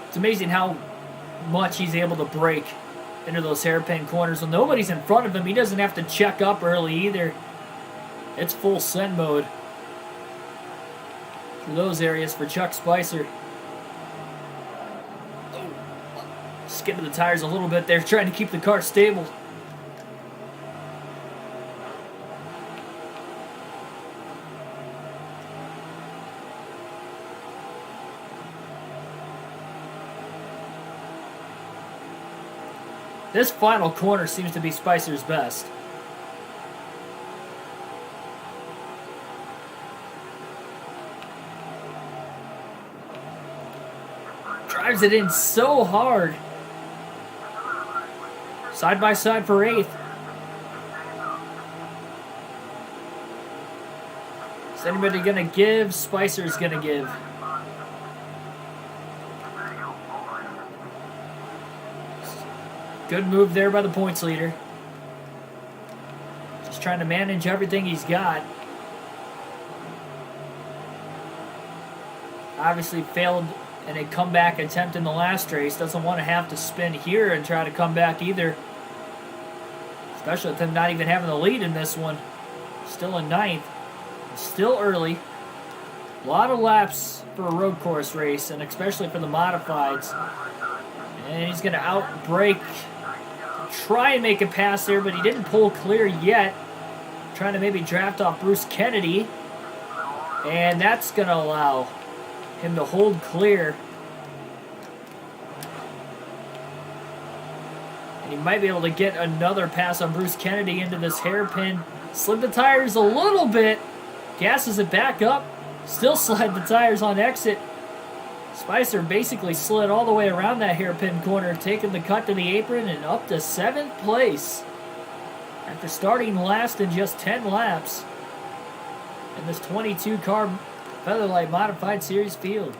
It's amazing how much he's able to break into those hairpin corners. When nobody's in front of him, he doesn't have to check up early either. It's full send mode for those areas for Chuck Spicer. Skidding the tires a little bit there, trying to keep the car stable. This final corner seems to be Spicer's best. Drives it in so hard. Side by side for 8th. Is anybody going to give? Spicer's going to give. Good move there by the points leader. Just trying to manage everything he's got. Obviously failed in a comeback attempt in the last race. Doesn't want to have to spin here and try to come back either. Especially with him not even having the lead in this one. Still in 9th. Still early. A lot of laps for a road course race, and especially for the modifieds. And he's going to outbrake. Try and make a pass there, but he didn't pull clear yet. Trying to maybe draft off Bruce Kennedy. And that's going to allow him to hold clear. And he might be able to get another pass on Bruce Kennedy into this hairpin. Slid the tires a little bit. Gasses it back up. Still slide the tires on exit. Spicer basically slid all the way around that hairpin corner, taking the cut to the apron and up to 7th place after starting last in just 10 laps in this 22-car Featherlite Modified Series field.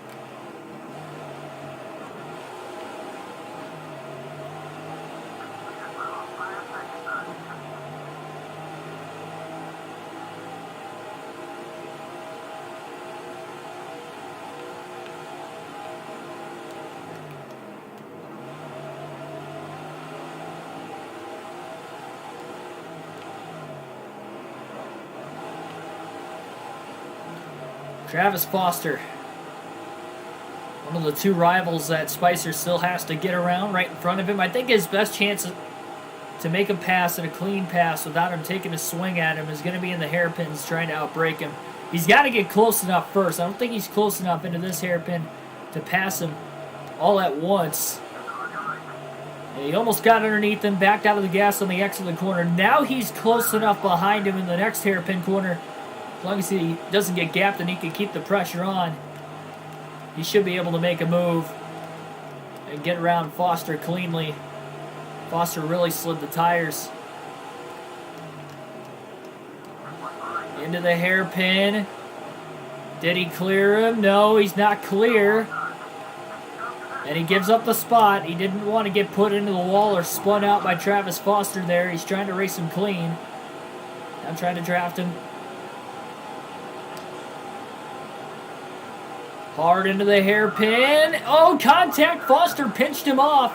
Travis Foster One of the two rivals that Spicer still has to get around right in front of him. I think his best chance to make a pass and a clean pass without him taking a swing at him is going to be in the hairpins trying to outbreak him. He's got to get close enough first. I don't think he's close enough into this hairpin to pass him all at once. And he almost got underneath him, backed out of the gas on the exit of the corner. Now he's close enough behind him in the next hairpin corner. As long as he doesn't get gapped and he can keep the pressure on, he should be able to make a move and get around Foster cleanly. Foster really slid the tires. Into the hairpin. Did he clear him? No, he's not clear. And he gives up the spot. He didn't want to get put into the wall or spun out by Travis Foster there. He's trying to race him clean. I'm trying to draft him. Hard into the hairpin. Oh, contact. Foster pinched him off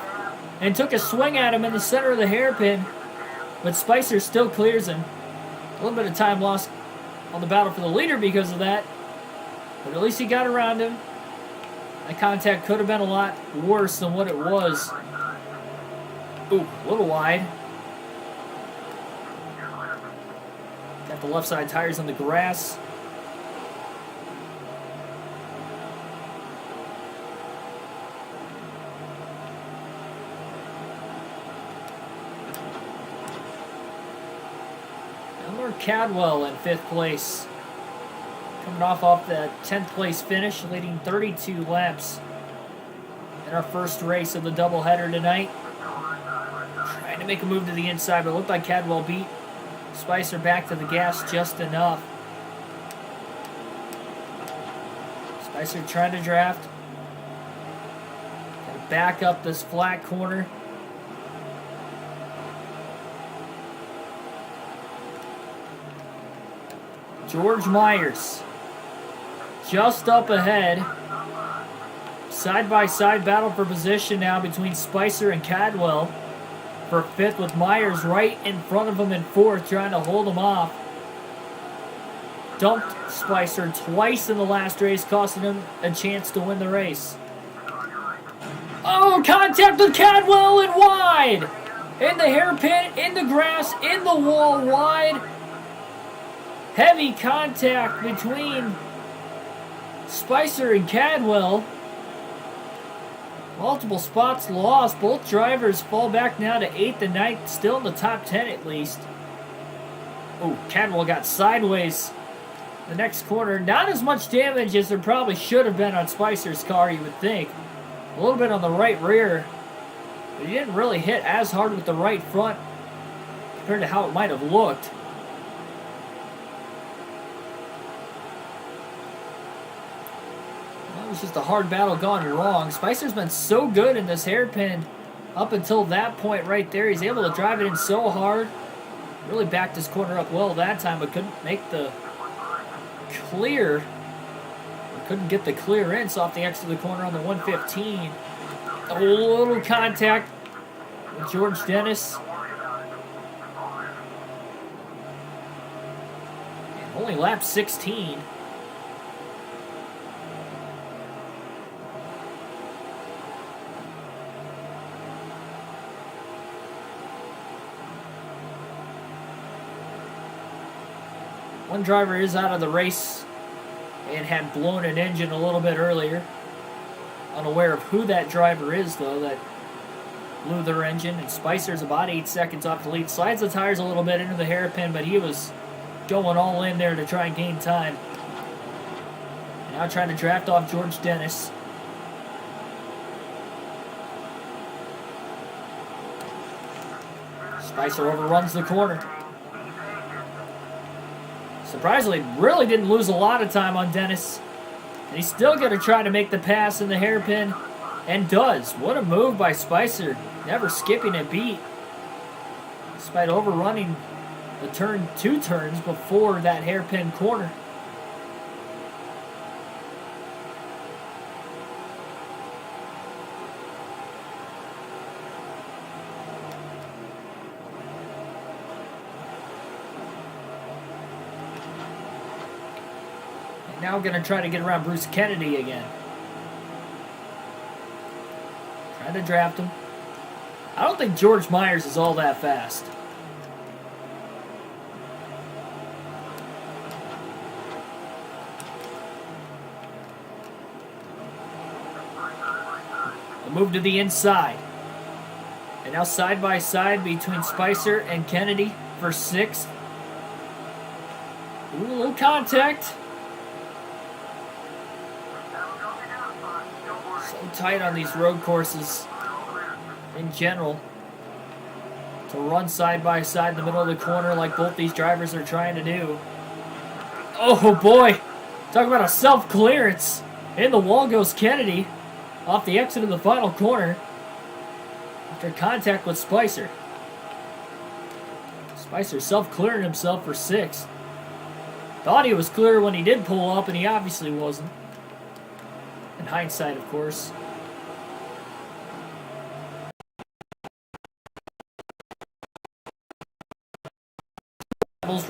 and took a swing at him in the center of the hairpin. But Spicer still clears him. A little bit of time lost on the battle for the leader because of that. But at least he got around him. That contact could have been a lot worse than what it was. Ooh, a little wide. Got the left side tires on the grass. Cadwell in 5th place. Coming off the 10th place finish, leading 32 laps in our first race of the doubleheader tonight. Trying to make a move to the inside, but it looked like Cadwell beat Spicer back to the gas just enough. Spicer trying to draft. Gotta back up this flat corner. George Myers just up ahead. Side-by-side battle for position now between Spicer and Cadwell for 5th, with Myers right in front of him in 4th, trying to hold him off. Dumped Spicer twice in the last race, costing him a chance to win the race. Oh, contact with Cadwell and wide! In the hairpin, in the grass, in the wall, wide. Heavy contact between Spicer and Cadwell. Multiple spots lost. Both drivers fall back now to 8th and 9th, still in the top 10 at least. Oh, Cadwell got sideways the next corner. Not as much damage as there probably should have been on Spicer's car, you would think. A little bit on the right rear, but he didn't really hit as hard with the right front compared to how it might have looked. It was just a hard battle gone wrong. Spicer's been so good in this hairpin up until that point right there. He's able to drive it in so hard. Really backed his corner up well that time, but couldn't make the clear. Or couldn't get the clearance off the exit of the corner on the 115. A little contact with George Dennis. And only lap 16. One driver is out of the race and had blown an engine a little bit earlier. Unaware of who that driver is, though, that blew their engine. And Spicer's about 8 seconds off the lead. Slides the tires a little bit into the hairpin, but he was going all in there to try and gain time. Now trying to draft off George Dennis. Spicer overruns the corner. Surprisingly, really didn't lose a lot of time on Dennis. And he's still going to try to make the pass in the hairpin. And does. What a move by Spicer. Never skipping a beat. Despite overrunning the turn 2 turns before that hairpin corner. Now going to try to get around Bruce Kennedy again. Trying to draft him. I don't think George Myers is all that fast. A move to the inside. And now side by side between Spicer and Kennedy for 6th. Ooh, a little contact. So tight on these road courses in general. To run side by side in the middle of the corner like both these drivers are trying to do. Oh boy! Talk about a self-clearance. In the wall goes Kennedy. Off the exit of the final corner. After contact with Spicer. Spicer self-clearing himself for 6th. Thought he was clear when he did pull up, and he obviously wasn't. In hindsight, of course.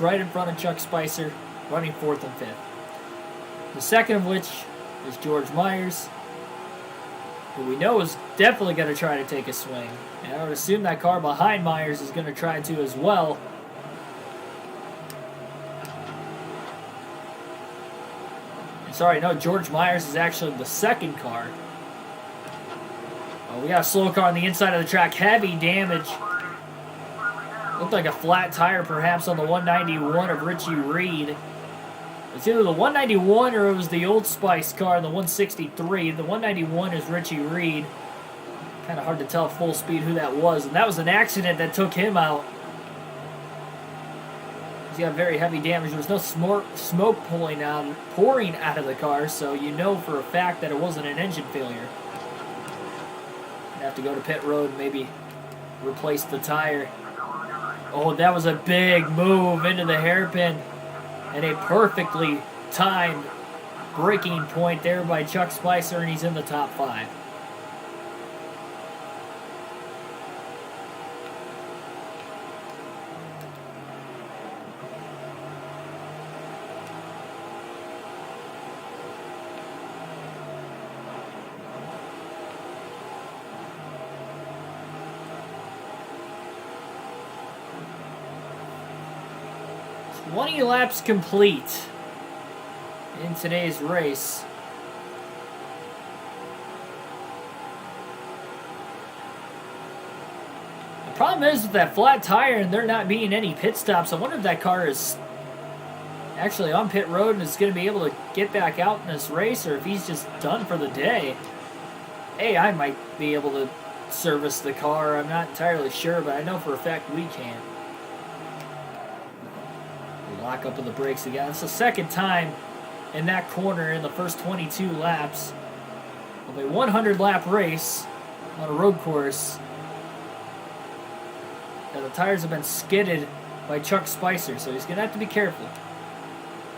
Right in front of Chuck Spicer, running 4th and 5th. The second of which is George Myers, who we know is definitely going to try to take a swing. And I would assume that car behind Myers is going to try to as well. Sorry, no, George Myers is actually the second car. Oh, we got a slow car on the inside of the track. Heavy damage. Looked like a flat tire perhaps on the 191 of Richie Reed. It's either the 191 or it was the Old Spice car, the 163. The 191 is Richie Reed. Kind of hard to tell at full speed who that was. And that was an accident that took him out. He's got very heavy damage. There was no smoke pouring out of the car, so you know for a fact that it wasn't an engine failure. You'd have to go to pit road and maybe replace the tire. Oh, that was a big move into the hairpin. And a perfectly timed braking point there by Chuck Spicer, and he's in the top 5. Twenty laps complete in today's race. The problem is with that flat tire and there not being any pit stops, I wonder if that car is actually on pit road and is going to be able to get back out in this race, or if he's just done for the day. Hey, I might be able to service the car. I'm not entirely sure, but I know for a fact we can. Lock up of the brakes again. It's the second time in that corner in the first 22 laps of a 100-lap race on a road course. And the tires have been skidded by Chuck Spicer, so he's going to have to be careful.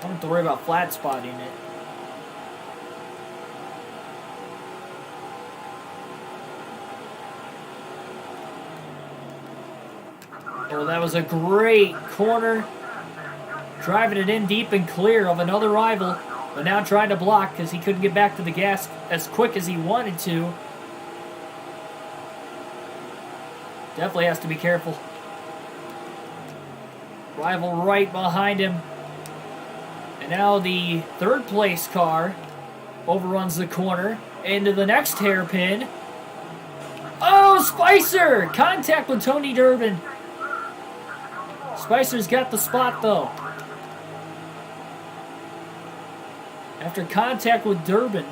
Don't have to worry about flat spotting it. Oh, that was a great corner. Driving it in deep and clear of another rival, but now trying to block because he couldn't get back to the gas as quick as he wanted to. Definitely has to be careful. Rival right behind him. And now the third place car overruns the corner into the next hairpin. Oh, Spicer! Contact with Tony Durbin. Spicer's got the spot though. After contact with Durbin.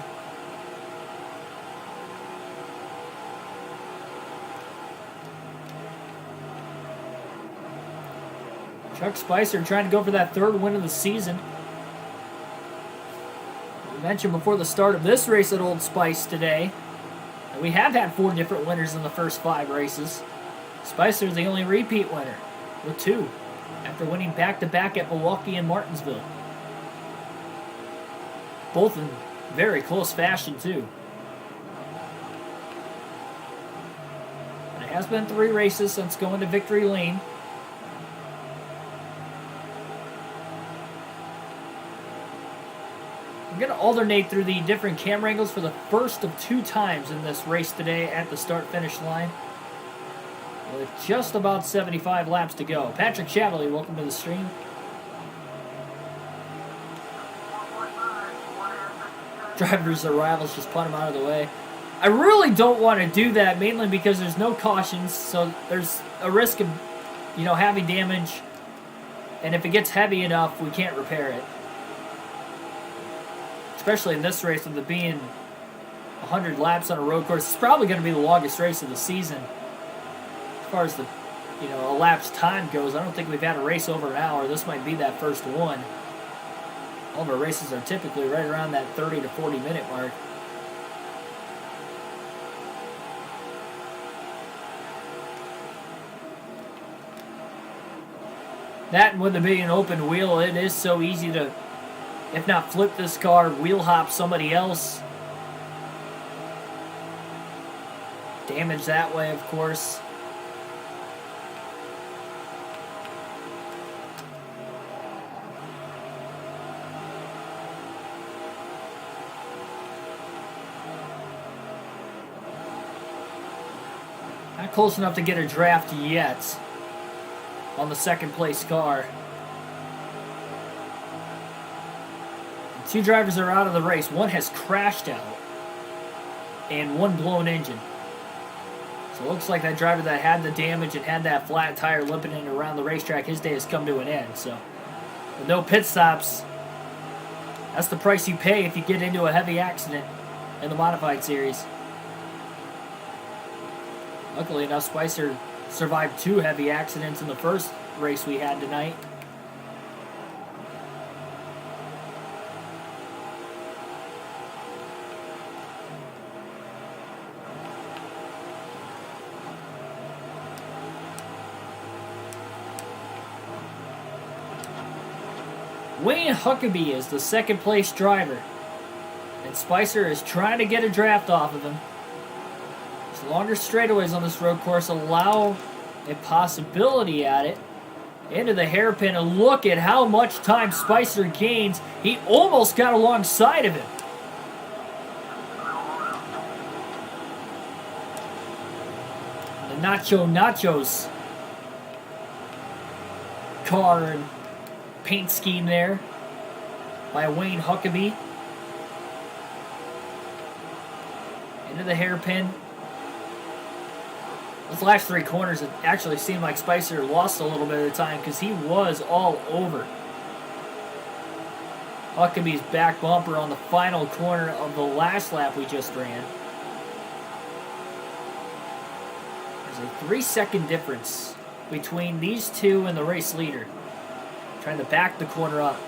Chuck Spicer trying to go for that third win of the season. We mentioned before the start of this race at Old Spice today that we have had 4 different winners in the first 5 races. Spicer's the only repeat winner with 2 after winning back-to-back at Milwaukee and Martinsville. Both in very close fashion, too. And it has been 3 races since going to victory lane. I'm going to alternate through the different camera angles for the first of 2 times in this race today at the start-finish line. With just about 75 laps to go. Patrick Chavely, welcome to the stream. Drivers or rivals, just punt them out of the way. I really don't want to do that, mainly because there's no cautions, so there's a risk of, having damage. And if it gets heavy enough, we can't repair it. Especially in this race, with it being 100 laps on a road course. It's probably going to be the longest race of the season. As far as the, elapsed time goes, I don't think we've had a race over an hour. This might be that first one. All of our races are typically right around that 30 to 40 minute mark. That, and with it being an open wheel, it is so easy to, if not flip this car, wheel hop somebody else. Damage that way, of course. Not close enough to get a draft yet on the second place car. 2 drivers are out of the race. One has crashed out and one blown engine. So it looks like that driver that had the damage and had that flat tire limping in around the racetrack, his day has come to an end. So with no pit stops, that's the price you pay if you get into a heavy accident in the modified series. Luckily enough, Spicer survived 2 heavy accidents in the first race we had tonight. Wayne Huckabee is the second place driver, and Spicer is trying to get a draft off of him. These longer straightaways on this road course allow a possibility at it. Into the hairpin, and look at how much time Spicer gains. He almost got alongside of him. The Nachos car and paint scheme there by Wayne Huckabee. Into the hairpin. Those last 3 corners, it actually seemed like Spicer lost a little bit of the time because he was all over Huckabee's back bumper on the final corner of the last lap we just ran. There's a 3-second difference between these two and the race leader. Trying to back the corner up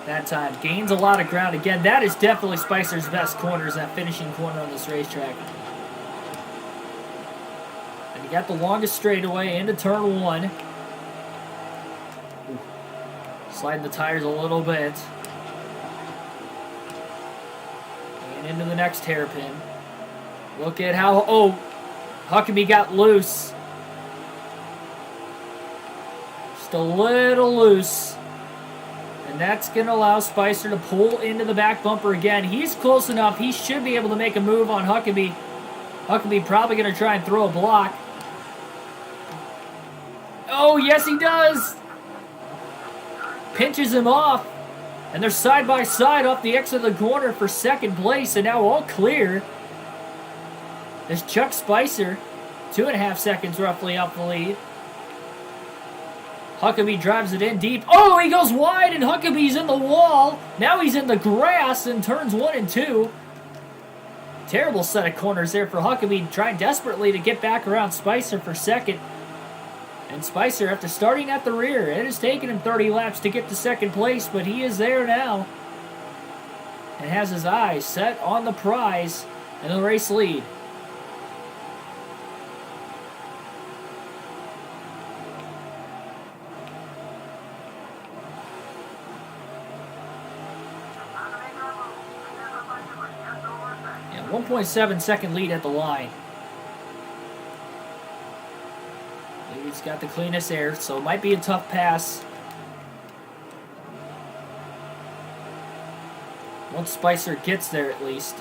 that time. Gains a lot of ground. Again, that is definitely Spicer's best corner, is that finishing corner on this racetrack. And he got the longest straightaway into turn 1. Ooh. Sliding the tires a little bit. And into the next hairpin. Look at how, Huckabee got loose. Just a little loose. And that's going to allow Spicer to pull into the back bumper again. He's close enough. He should be able to make a move on Huckabee. Huckabee probably going to try and throw a block. Oh, yes, he does. Pinches him off. And they're side by side off the exit of the corner for second place. And now all clear. There's Chuck Spicer. 2.5 seconds roughly off the lead. Huckabee drives it in deep. Oh, he goes wide, and Huckabee's in the wall. Now he's in the grass in turns 1 and 2. Terrible set of corners there for Huckabee, trying desperately to get back around Spicer for second. And Spicer, after starting at the rear, it has taken him 30 laps to get to second place, but he is there now. And has his eyes set on the prize and the race lead. Yeah, 1.7 second lead at the line. He's got the cleanest air, so it might be a tough pass. Once Spicer gets there, at least.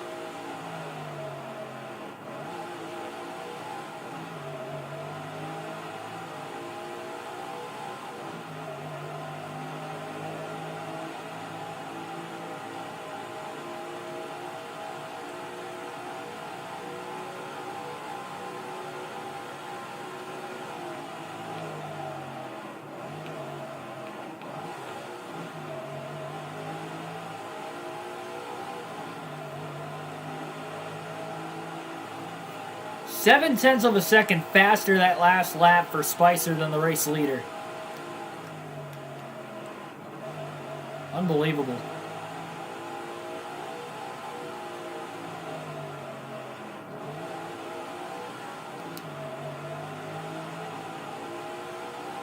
Seven-tenths of a second faster that last lap for Spicer than the race leader. Unbelievable.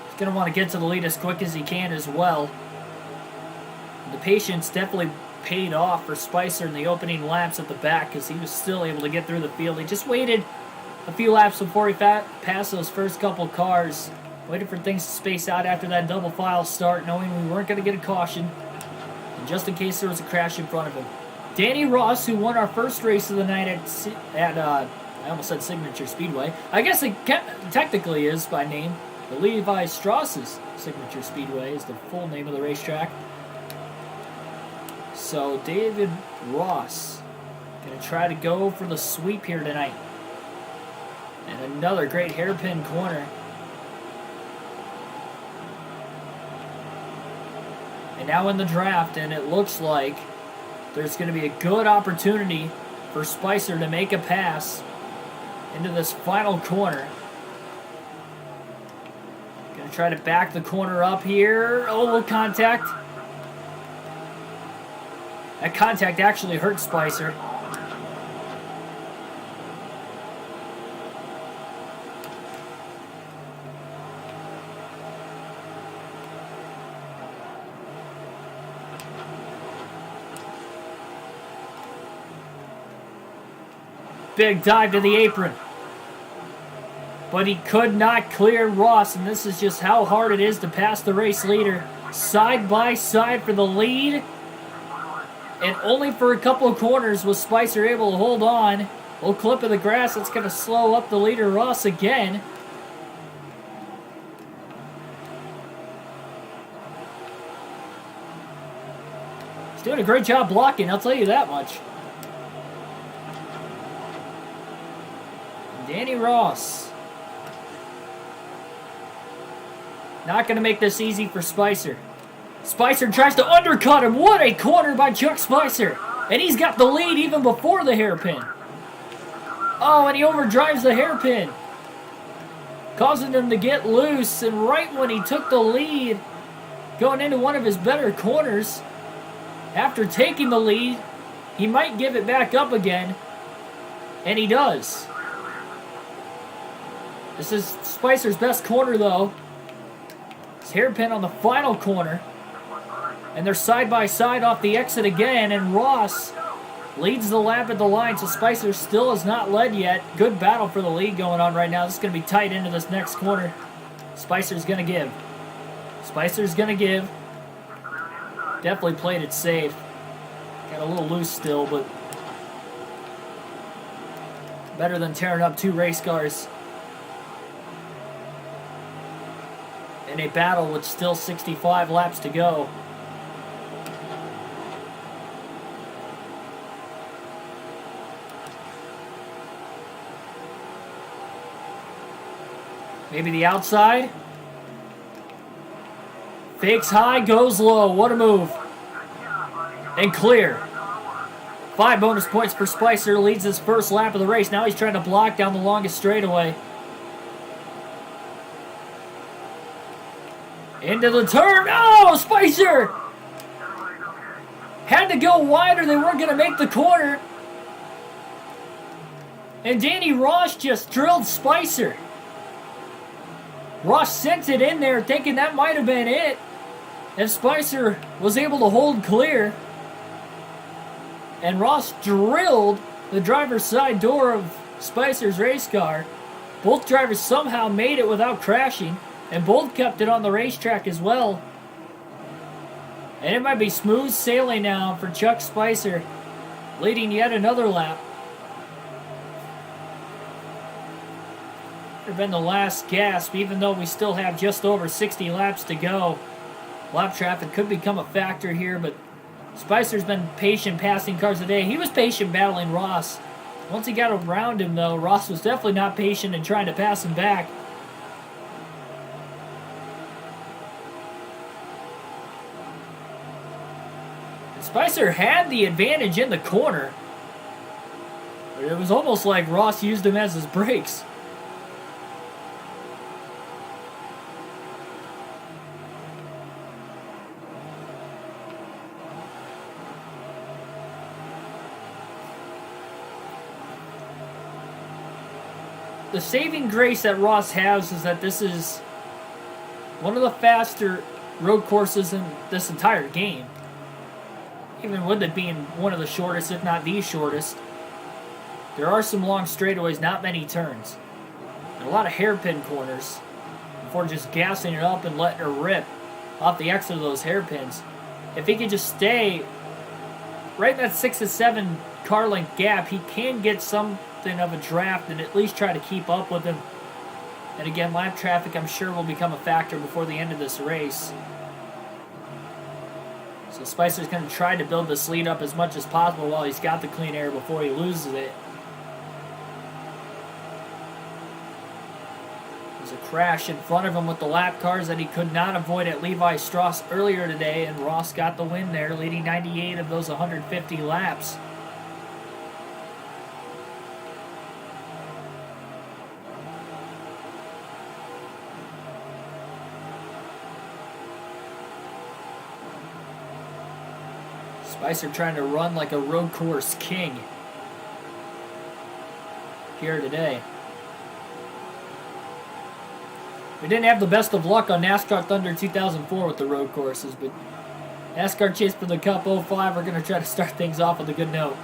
He's going to want to get to the lead as quick as he can as well. The patience definitely paid off for Spicer in the opening laps at the back because he was still able to get through the field. He just waited a few laps before he passed those first couple cars. Waited for things to space out after that double file start, knowing we weren't going to get a caution. And just in case there was a crash in front of him. Danny Ross, who won our first race of the night at I almost said Signature Speedway. I guess it technically is by name. The Levi Strauss's Signature Speedway is the full name of the racetrack. So David Ross going to try to go for the sweep here tonight. And another great hairpin corner. And now in the draft, and it looks like there's going to be a good opportunity for Spicer to make a pass into this final corner. Going to try to back the corner up here. Oh, contact. That contact actually hurt Spicer. Big dive to the apron. But he could not clear Ross, and this is just how hard it is to pass the race leader. Side by side for the lead. And only for a couple of corners was Spicer able to hold on. Little clip of the grass that's going to slow up the leader Ross again. He's doing a great job blocking, I'll tell you that much. Danny Ross. Not going to make this easy for Spicer. Spicer tries to undercut him. What a corner by Chuck Spicer. And he's got the lead even before the hairpin. Oh, and he overdrives the hairpin, causing him to get loose. And right when he took the lead, going into one of his better corners, after taking the lead, he might give it back up again. And he does. This is Spicer's best corner, though. His hairpin on the final corner. And they're side by side off the exit again. And Ross leads the lap at the line, so Spicer still has not led yet. Good battle for the lead going on right now. This is going to be tight into this next corner. Spicer's going to give. Spicer's going to give. Definitely played it safe. Got a little loose still, but better than tearing up two race cars in a battle with still 65 laps to go. Maybe the outside. Fakes high, goes low. What a move. And clear. 5 bonus points for Spicer. Leads his first lap of the race. Now he's trying to block down the longest straightaway. Into the turn. Oh, Spicer! Had to go wider. They weren't going to make the corner. And Danny Ross just drilled Spicer. Ross sent it in there thinking that might have been it. If Spicer was able to hold clear. And Ross drilled the driver's side door of Spicer's race car. Both drivers somehow made it without crashing. And both kept it on the racetrack as well. And it might be smooth sailing now for Chuck Spicer, leading yet another lap. Could have been the last gasp, even though we still have just over 60 laps to go. Lap traffic could become a factor here, but Spicer's been patient passing cars today. He was patient battling Ross. Once he got around him, though, Ross was definitely not patient in trying to pass him back. And Spicer had the advantage in the corner, but it was almost like Ross used him as his brakes. The saving grace that Ross has is that this is one of the faster road courses in this entire game. Even with it being one of the shortest, if not the shortest. There are some long straightaways, not many turns. And a lot of hairpin corners before just gassing it up and letting her rip off the exit of those hairpins. If he could just stay right in that 6 to 7 car length gap, he can get something of a draft and at least try to keep up with him. And again, lap traffic I'm sure will become a factor before the end of this race. So Spicer's going to try to build this lead up as much as possible while he's got the clean air before he loses it. There's a crash in front of him with the lap cars that he could not avoid at Levi Strauss earlier today, and Ross got the win there, leading 98 of those 150 laps. Spicer trying to run like a road course king here today. We didn't have the best of luck on NASCAR Thunder 2004 with the road courses, but NASCAR Chase for the Cup 05, we're going to try to start things off with a good note.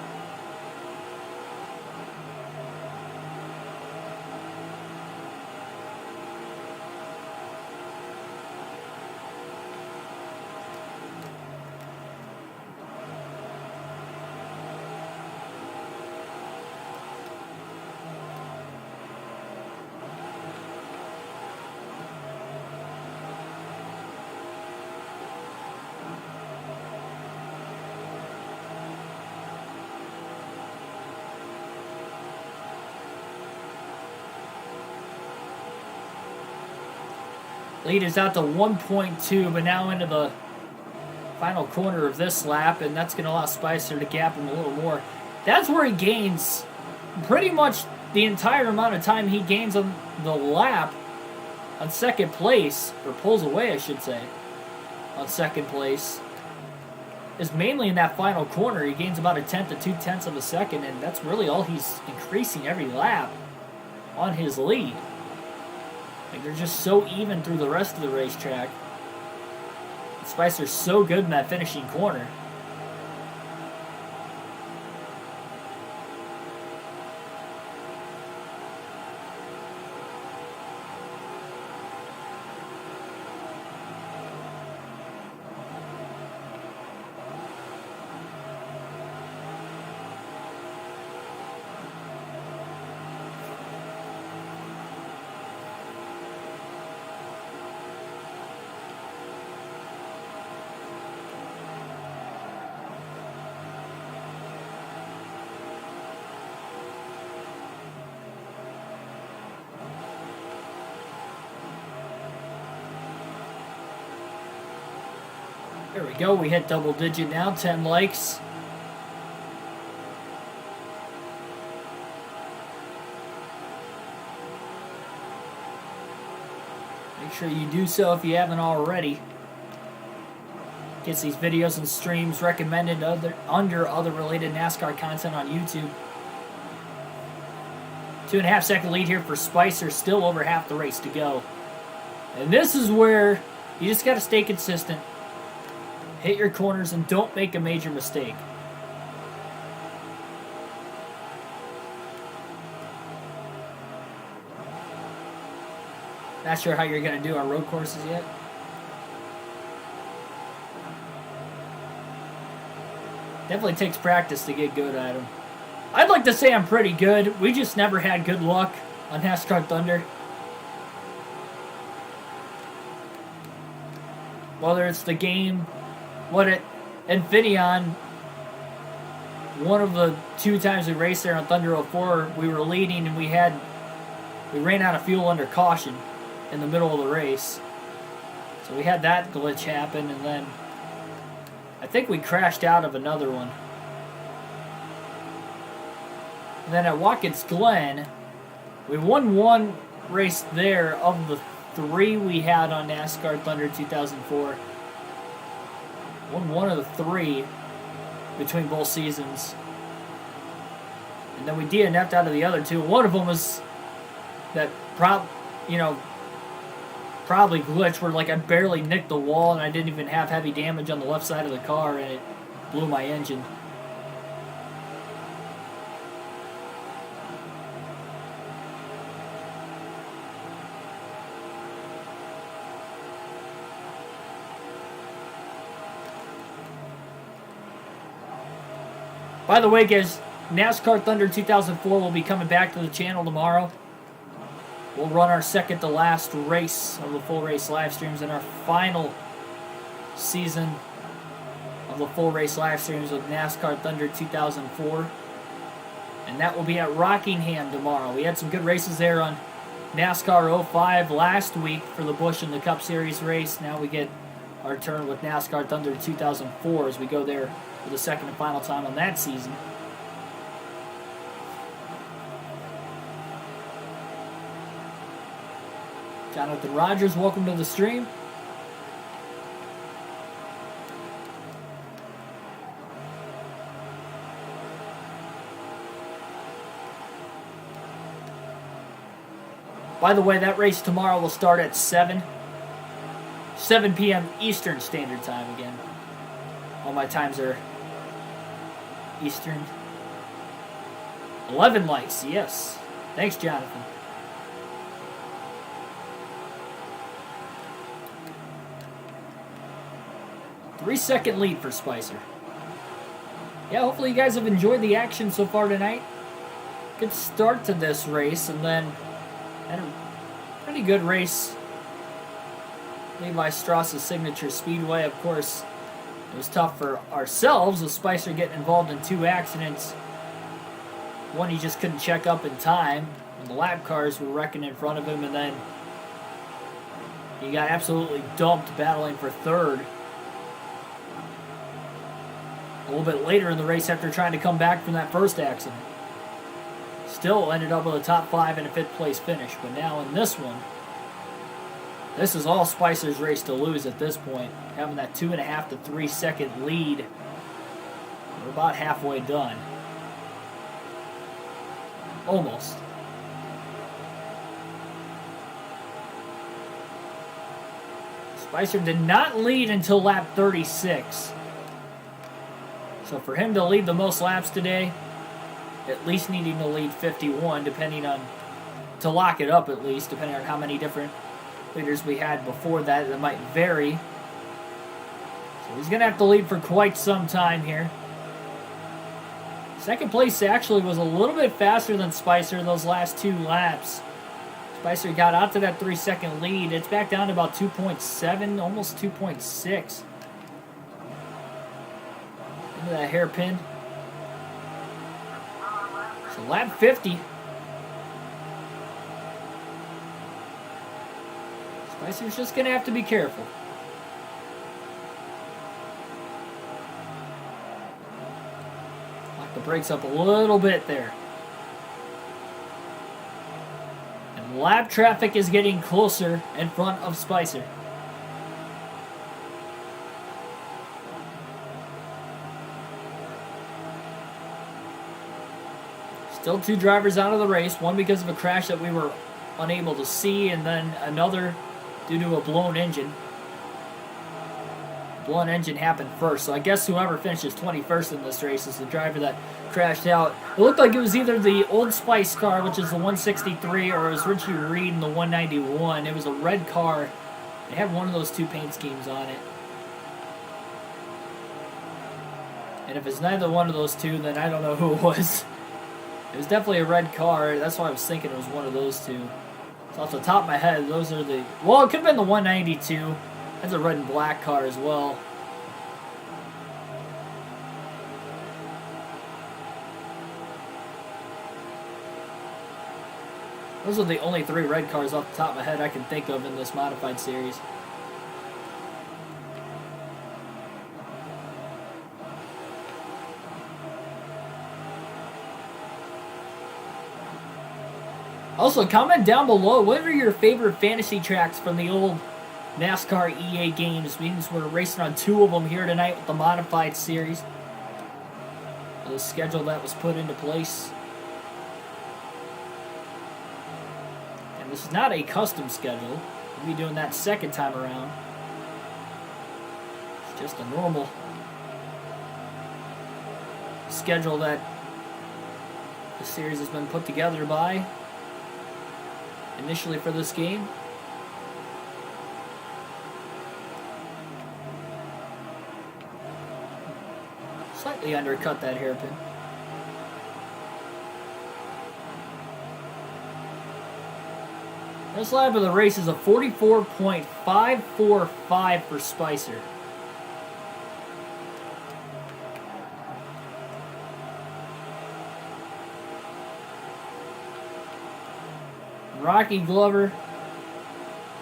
Lead is out to 1.2, but now into the final corner of this lap, and that's going to allow Spicer to gap him a little more. That's where he gains pretty much the entire amount of time he gains on the lap on second place, or pulls away, I should say, on second place, is mainly in that final corner. He gains about 1/10 to 2/10 of a second, and that's really all he's increasing every lap on his lead. Like, they're just so even through the rest of the racetrack. Spicer's so good in that finishing corner. There we go, we hit double digit now, 10 likes. Make sure you do so if you haven't already. Gets these videos and streams recommended under other related NASCAR content on YouTube. 2.5 second lead here for Spicer, still over half the race to go. And this is where you just got to stay consistent. Hit your corners and don't make a major mistake. Not sure how you're going to do on road courses yet. Definitely takes practice to get good at them. I'd like to say I'm pretty good. We just never had good luck on NASCAR Thunder. Whether it's the game, Infineon, one of the 2 times we raced there on Thunder 04, we were leading and we ran out of fuel under caution in the middle of the race. So we had that glitch happen, and then I think we crashed out of another one. And then at Watkins Glen, we won one race there of the 3 we had on NASCAR Thunder 2004. Won one of the 3 between both seasons. And then we DNF'd out of the other 2. One of them was that probably glitch where I barely nicked the wall and I didn't even have heavy damage on the left side of the car and it blew my engine. By the way, guys, NASCAR Thunder 2004 will be coming back to the channel tomorrow. We'll run our second to last race of the full race live streams in our final season of the full race live streams of NASCAR Thunder 2004. And that will be at Rockingham tomorrow. We had some good races there on NASCAR 05 last week for the Busch and the Cup Series race. Now we get our turn with NASCAR Thunder 2004 as we go there for the second and final time on that season. Jonathan Rogers, welcome to the stream. By the way, that race tomorrow will start at 7 p.m. Eastern Standard Time again. All my times are Eastern. 11 likes, yes. Thanks, Jonathan. Three-second lead for Spicer. Yeah, hopefully you guys have enjoyed the action so far tonight. Good start to this race, and then had a pretty good race. Levi Strauss' signature Speedway, of course. It was tough for ourselves with Spicer getting involved in 2 accidents. One he just couldn't check up in time, and the lap cars were wrecking in front of him, and then he got absolutely dumped battling for 3rd. A little bit later in the race after trying to come back from that first accident. Still ended up with a top 5 and a 5th place finish, but now in this one, this is all Spicer's race to lose at this point. Having that 2.5 to 3 second lead. We're about halfway done. Almost. Spicer did not lead until lap 36. So for him to lead the most laps today, at least needing to lead 51, to lock it up at least, depending on how many different leaders we had before that might vary. So he's going to have to lead for quite some time here. Second place actually was a little bit faster than Spicer those last 2 laps. Spicer got out to that 3-second lead. It's back down to about 2.7, almost 2.6. Into that hairpin. So lap 50. Spicer's just going to have to be careful. Lock the brakes up a little bit there. And lap traffic is getting closer in front of Spicer. Still 2 drivers out of the race, one because of a crash that we were unable to see, and then another due to a blown engine. Blown engine happened first, so I guess whoever finishes 21st in this race is the driver that crashed out. It looked like it was either the Old Spice car, which is the 163, or it was Richie Reed in the 191. It was a red car. It had one of those 2 paint schemes on it. And if it's neither one of those two, then I don't know who it was. It was definitely a red car. That's why I was thinking it was one of those two. So off the top of my head, those are the... Well, it could have been the 192. That's a red and black car as well. Those are the only 3 red cars off the top of my head I can think of in this modified series. Also, comment down below, what are your favorite fantasy tracks from the old NASCAR EA games? Means we're racing on 2 of them here tonight with the modified series. The schedule that was put into place. And this is not a custom schedule. We'll be doing that second time around. It's just a normal schedule that the series has been put together by. Initially for this game. Slightly undercut that hairpin. This lap of the race is a 44.545 for Spicer. Rocky Glover,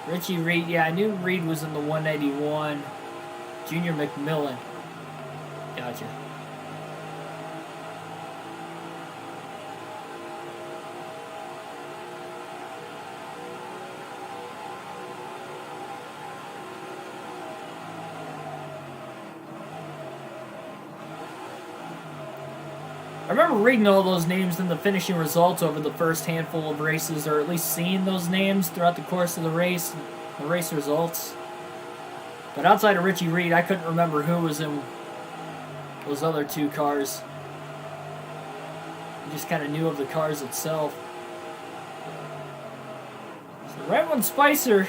Richie Reed. Yeah, I knew Reed was in the 191. Junior McMillan. Gotcha. I remember reading all those names in the finishing results over the first handful of races, or at least seeing those names throughout the course of the race results. But outside of Richie Reed, I couldn't remember who was in those other 2 cars. I just kind of knew of the cars itself. So right when Spicer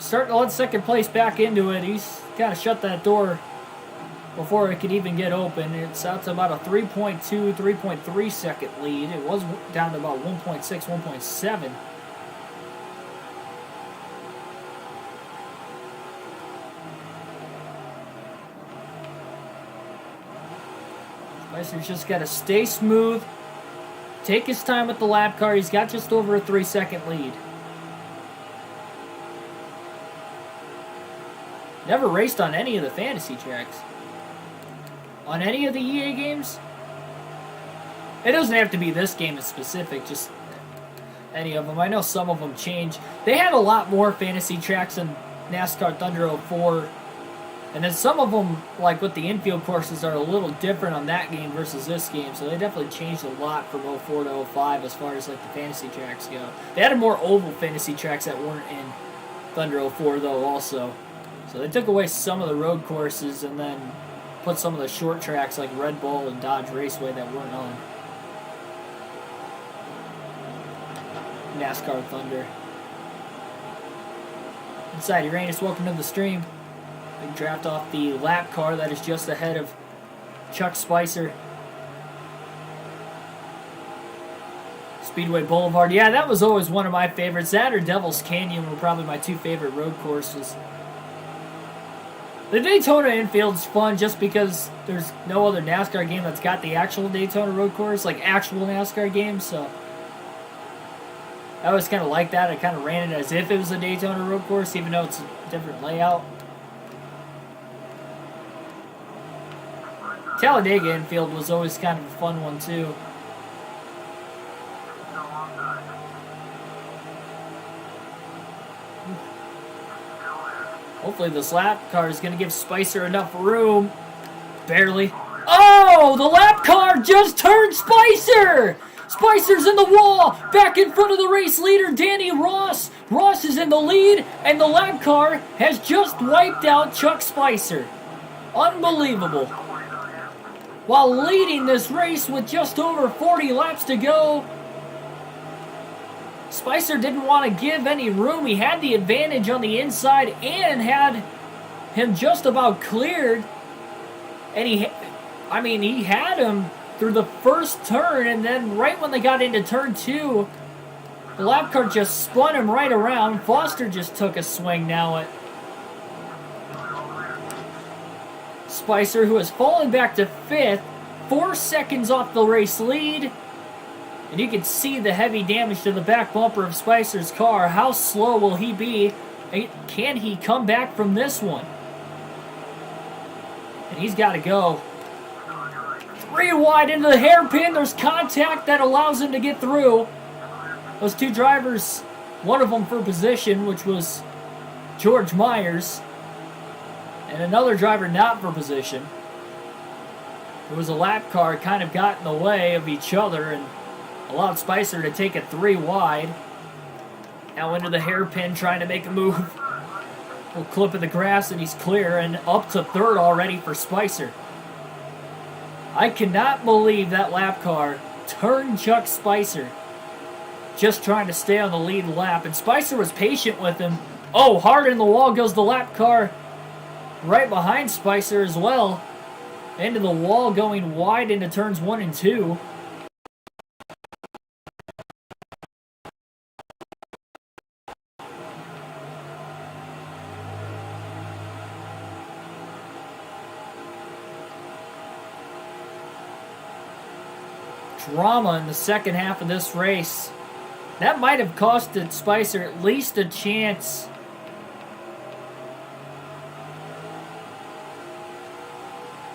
starting to let second place back into it, he's kind of shut that door before it could even get open. It's out to about a 3.2, 3.3 second lead. It was down to about 1.6, 1.7. Spicer's just got to stay smooth, take his time with the lap car. He's got just over a 3-second lead. Never raced on any of the fantasy tracks. On any of the EA games? It doesn't have to be this game in specific, just any of them. I know some of them change. They had a lot more fantasy tracks in NASCAR Thunder 04. And then some of them, like with the infield courses, are a little different on that game versus this game. So they definitely changed a lot from 04 to 05 as far as like the fantasy tracks go. They added more oval fantasy tracks that weren't in Thunder 04 though also. So they took away some of the road courses and then put some of the short tracks like Red Bull and Dodge Raceway that weren't on NASCAR Thunder. Inside Uranus, welcome to the stream. Big draft off the lap car that is just ahead of Chuck Spicer. Speedway Boulevard. Yeah, that was always one of my favorites. That or Devil's Canyon were probably my 2 favorite road courses. The Daytona infield's fun just because there's no other NASCAR game that's got the actual Daytona road course, like actual NASCAR games, so I always kind of like that. I kind of ran it as if it was a Daytona road course, even though it's a different layout. Talladega infield was always kind of a fun one, too. Hopefully this lap car is going to give Spicer enough room. Barely. Oh, the lap car just turned Spicer! Spicer's in the wall, back in front of the race leader, Danny Ross. Ross is in the lead, and the lap car has just wiped out Chuck Spicer. Unbelievable. While leading this race with just over 40 laps to go, Spicer didn't want to give any room. He had the advantage on the inside and had him just about cleared. And I mean, he had him through the first turn, and then right when they got into turn 2, the lap car just spun him right around. Foster just took a swing now at Spicer, who has fallen back to 5th, 4 seconds off the race lead. And you can see the heavy damage to the back bumper of Spicer's car. How slow will he be? Can he come back from this one? And he's got to go. 3 wide into the hairpin. There's contact that allows him to get through. Those 2 drivers, one of them for position, which was George Myers, and another driver not for position. There was a lap car kind of got in the way of each other and allowed Spicer to take it 3 wide. Now into the hairpin, trying to make a move. Little clip of the grass, and he's clear, and up to 3rd already for Spicer. I cannot believe that lap car turned Chuck Spicer, just trying to stay on the lead lap. And Spicer was patient with him. Oh, hard in the wall goes the lap car right behind Spicer as well. Into the wall, going wide into turns 1 and 2. Drama in the second half of this race. That might have costed Spicer at least a chance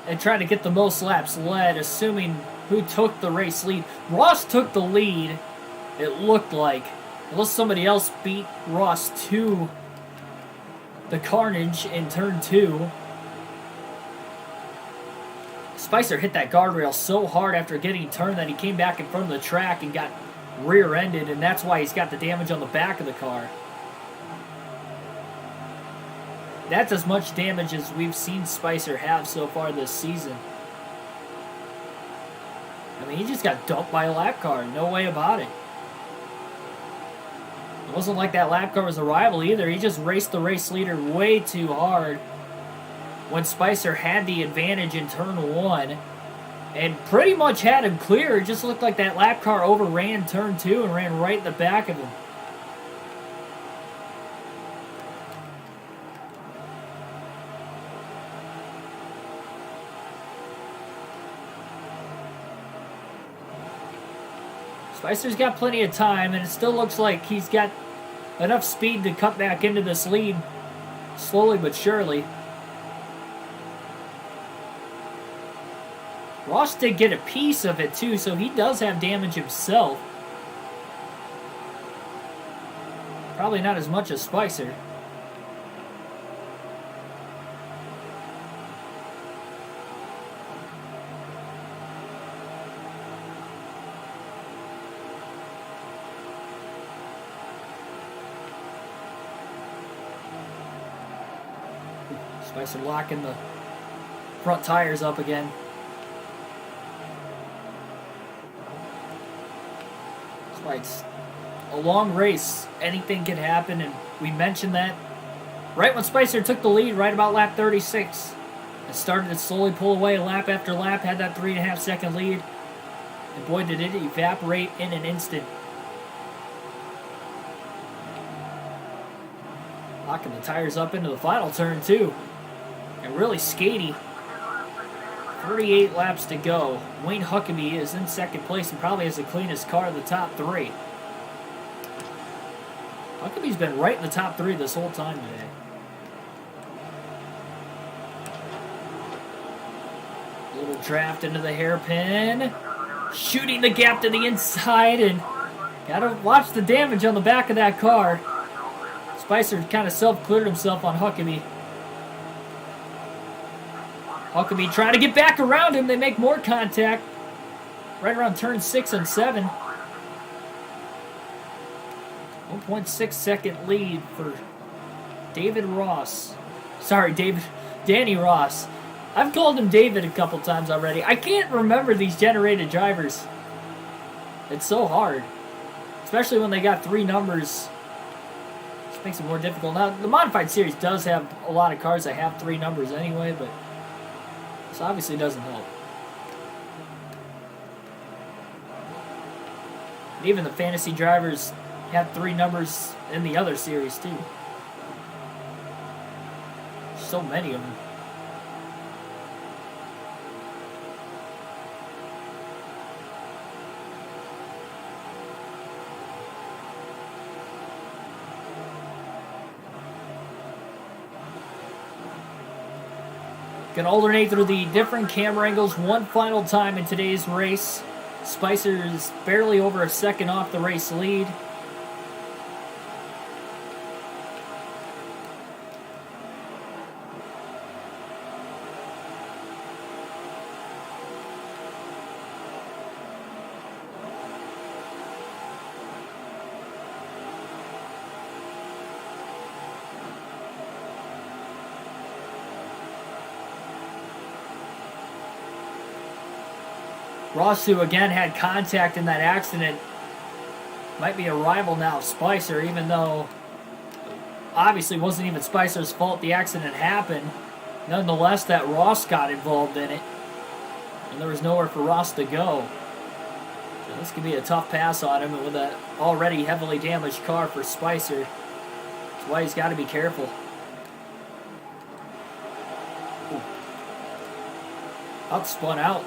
and trying to get the most laps led, assuming who took the race lead. Ross took the lead, it looked like. Unless somebody else beat Ross to the carnage in turn 2. Spicer hit that guardrail so hard after getting turned that he came back in front of the track and got rear-ended, and that's why he's got the damage on the back of the car. That's as much damage as we've seen Spicer have so far this season. I mean, he just got dumped by a lap car. No way about it. It wasn't like that lap car was a rival either. He just raced the race leader way too hard when Spicer had the advantage in turn 1 and pretty much had him clear. It just looked like that lap car overran turn 2 and ran right in the back of him. Spicer's got plenty of time, and it still looks like he's got enough speed to cut back into this lead slowly but surely. Ross did get a piece of it too, so he does have damage himself. Probably not as much as Spicer. Spicer locking the front tires up again. That's why it's a long race. Anything can happen, and we mentioned that right when Spicer took the lead, right about lap 36. It started to slowly pull away lap after lap, had that 3.5 second lead, and boy did it evaporate in an instant. Locking the tires up into the final turn too. And really skaty. 38 laps to go. Wayne Huckabee is in second place and probably has the cleanest car of the top 3. Huckabee's been right in the top 3 this whole time today. Little draft into the hairpin. Shooting the gap to the inside, and gotta watch the damage on the back of that car. Spicer kind of self-cleared himself on Huckabee. Huckabee trying to get back around him. They make more contact right around turn 6 and 7. 1.6 second lead for David Ross. Sorry, Danny Ross. I've called him David a couple times already. I can't remember these generated drivers. It's so hard. Especially when they got 3 numbers. Which makes it more difficult. Now, the Modified Series does have a lot of cars that have 3 numbers anyway, but this obviously doesn't help. And even the fantasy drivers have 3 numbers in the other series, too. So many of them. Going to alternate through the different camera angles one final time in today's race. Spicer is barely over a second off the race lead. Ross, who again had contact in that accident, might be a rival now of Spicer, even though obviously it wasn't even Spicer's fault the accident happened. Nonetheless, that Ross got involved in it, and there was nowhere for Ross to go. So this could be a tough pass on him with an already heavily damaged car for Spicer. That's why he's got to be careful. Ooh. Outspun out.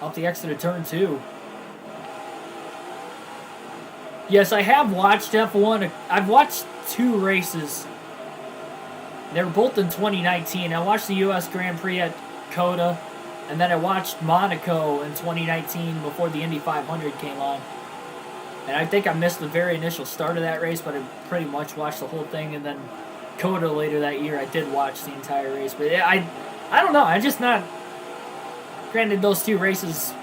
Off the exit of turn 2. Yes, I have watched F1. I've watched 2 races. They were both in 2019. I watched the U.S. Grand Prix at Coda, and then I watched Monaco in 2019 before the Indy 500 came on. And I think I missed the very initial start of that race, but I pretty much watched the whole thing. And then Coda later that year, I did watch the entire race. But I don't know. I'm just not... Granted, those 2 races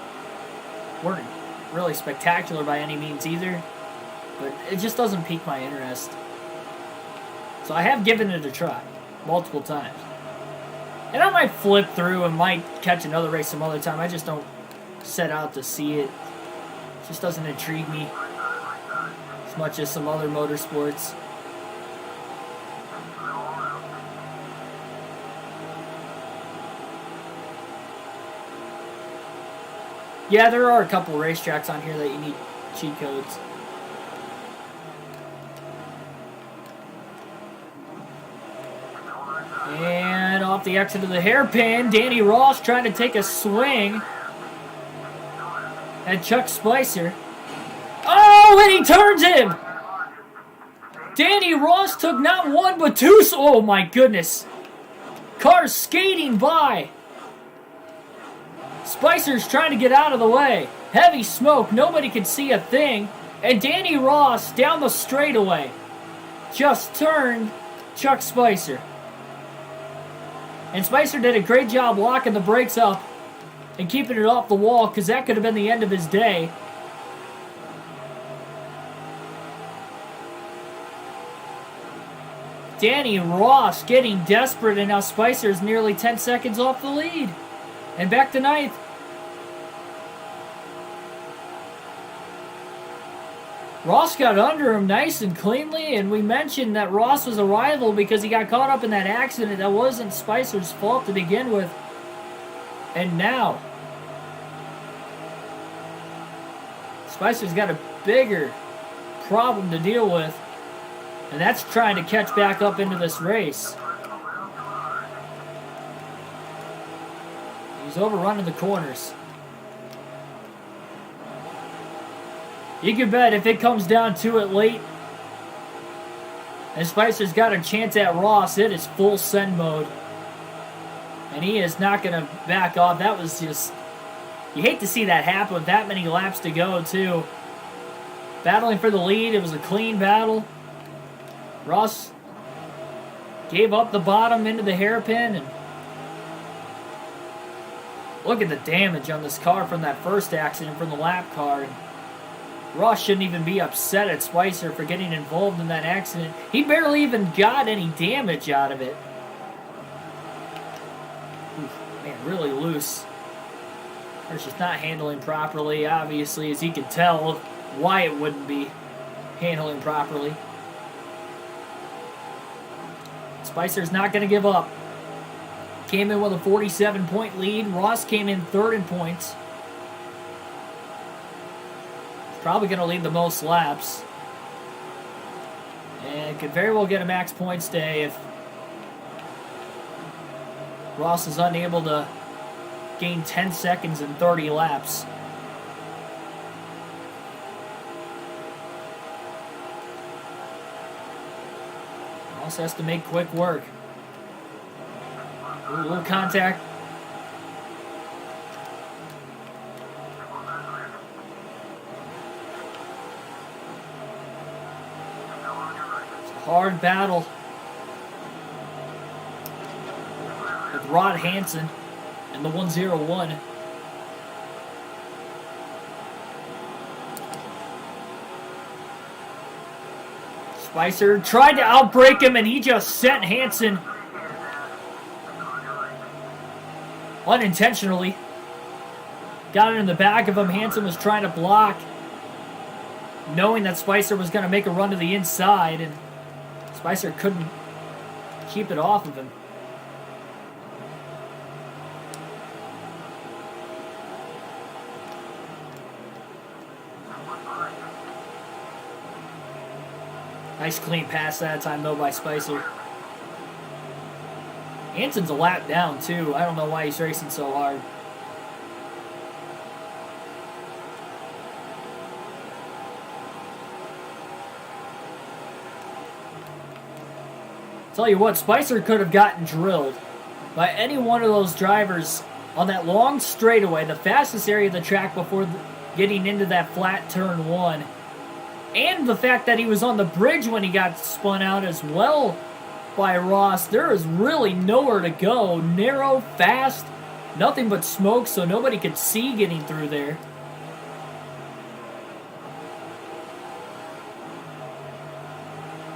weren't really spectacular by any means either, but it just doesn't pique my interest. So I have given it a try multiple times. And I might flip through and might catch another race some other time. I just don't set out to see it. It just doesn't intrigue me as much as some other motorsports. Yeah, there are a couple racetracks on here that you need cheat codes. And off the exit of the hairpin, Danny Ross trying to take a swing at Chuck Spicer. Oh, and he turns him! Danny Ross took not 1 but 2. Oh my goodness. Cars skating by. Spicer's trying to get out of the way. Heavy smoke, nobody can see a thing. And Danny Ross down the straightaway just turned Chuck Spicer. And Spicer did a great job locking the brakes up and keeping it off the wall, because that could have been the end of his day. Danny Ross getting desperate, and now Spicer's nearly 10 seconds off the lead. And back to 9th. Ross got under him nice and cleanly, and we mentioned that Ross was a rival because he got caught up in that accident that wasn't Spicer's fault to begin with. And now, Spicer's got a bigger problem to deal with, and that's trying to catch back up into this race. He's overrunning the corners. You can bet if it comes down to it late, and Spicer's got a chance at Ross, it is full send mode. And he is not going to back off. That was just... You hate to see that happen with that many laps to go, too. Battling for the lead. It was a clean battle. Ross gave up the bottom into the hairpin, and look at the damage on this car from that first accident from the lap car. And Ross shouldn't even be upset at Spicer for getting involved in that accident. He barely even got any damage out of it. Oof, man, really loose. Car's just not handling properly, obviously, as you can tell why it wouldn't be handling properly. Spicer's not going to give up. Came in with a 47-point lead. Ross came in third in points. Probably going to lead the most laps. And could very well get a max points day if Ross is unable to gain 10 seconds in 30 laps. Ross has to make quick work. Ooh, a little contact. It's a hard battle with Rod Hansen and the 101. Spicer tried to outbrake him, and he just sent Hansen unintentionally. Got it in the back of him. Hansen was trying to block, knowing that Spicer was going to make a run to the inside, and Spicer couldn't keep it off of him. Nice clean pass that time, though, by Spicer. Hansen's a lap down, too. I don't know why he's racing so hard. Tell you what, Spicer could have gotten drilled by any one of those drivers on that long straightaway, the fastest area of the track before getting into that flat turn one. And the fact that he was on the bridge when he got spun out as well by Ross. There is really nowhere to go. Narrow, fast, nothing but smoke, so nobody could see getting through there.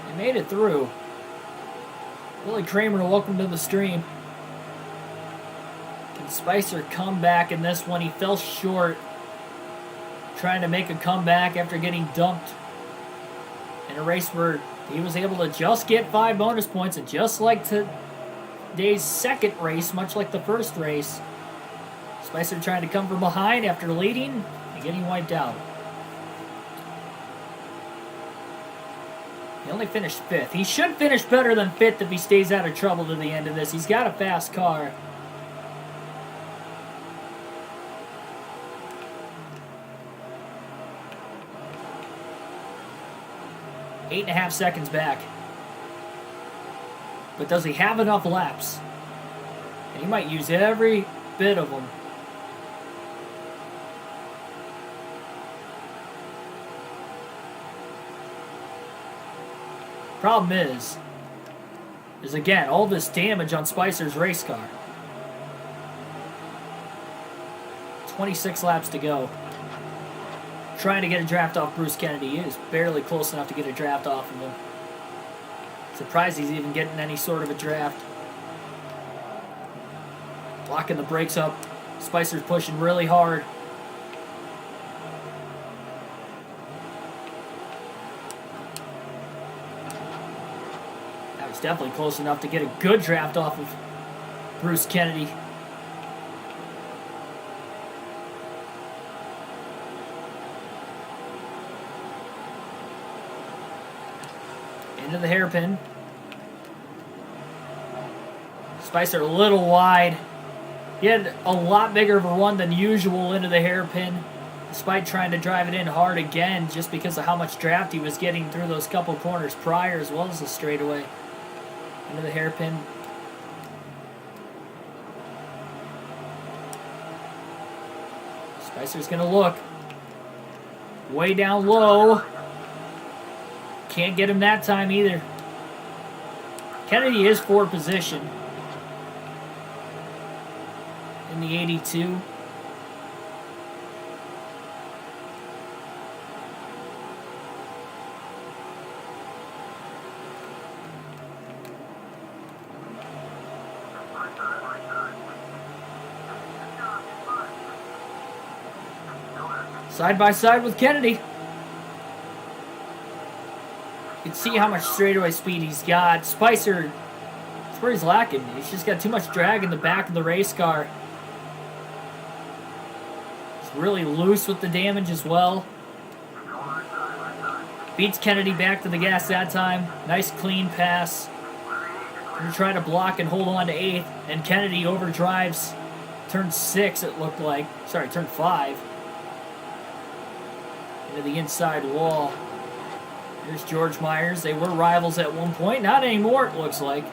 They made it through. Billy Kramer, welcome to the stream. Can Spicer come back in this one? He fell short, trying to make a comeback after getting dumped in a race where he was able to just get 5 bonus points, and just like today's second race, much like the first race, Spicer trying to come from behind after leading and getting wiped out. He only finished 5th. He should finish better than 5th if he stays out of trouble to the end of this. He's got a fast car. Eight and a half seconds back. But does he have enough laps? And he might use every bit of them. Problem is again, all this damage on Spicer's race car. 26 laps to go. Trying to get a draft off Bruce Kennedy. He is barely close enough to get a draft off of him. Surprised he's even getting any sort of a draft. Locking the brakes up. Spicer's pushing really hard. That was definitely close enough to get a good draft off of Bruce Kennedy. Into the hairpin. Spicer a little wide. He had a lot bigger of a run than usual into the hairpin, despite trying to drive it in hard again, just because of how much draft he was getting through those couple corners prior, as well as the straightaway. Into the hairpin. Spicer's gonna look. Way down low. Can't get him that time either. Kennedy is for position in the 82. Side by side with Kennedy. You can see how much straightaway speed he's got. Spicer, that's where he's lacking. He's just got too much drag in the back of the race car. He's really loose with the damage as well. Beats Kennedy back to the gas that time. Nice clean pass. Gonna try to block and hold on to 8th. And Kennedy overdrives turn 6, it looked like. Sorry, turn 5. Into the inside wall. Here's George Myers. They were rivals at one point. Not anymore, it looks like.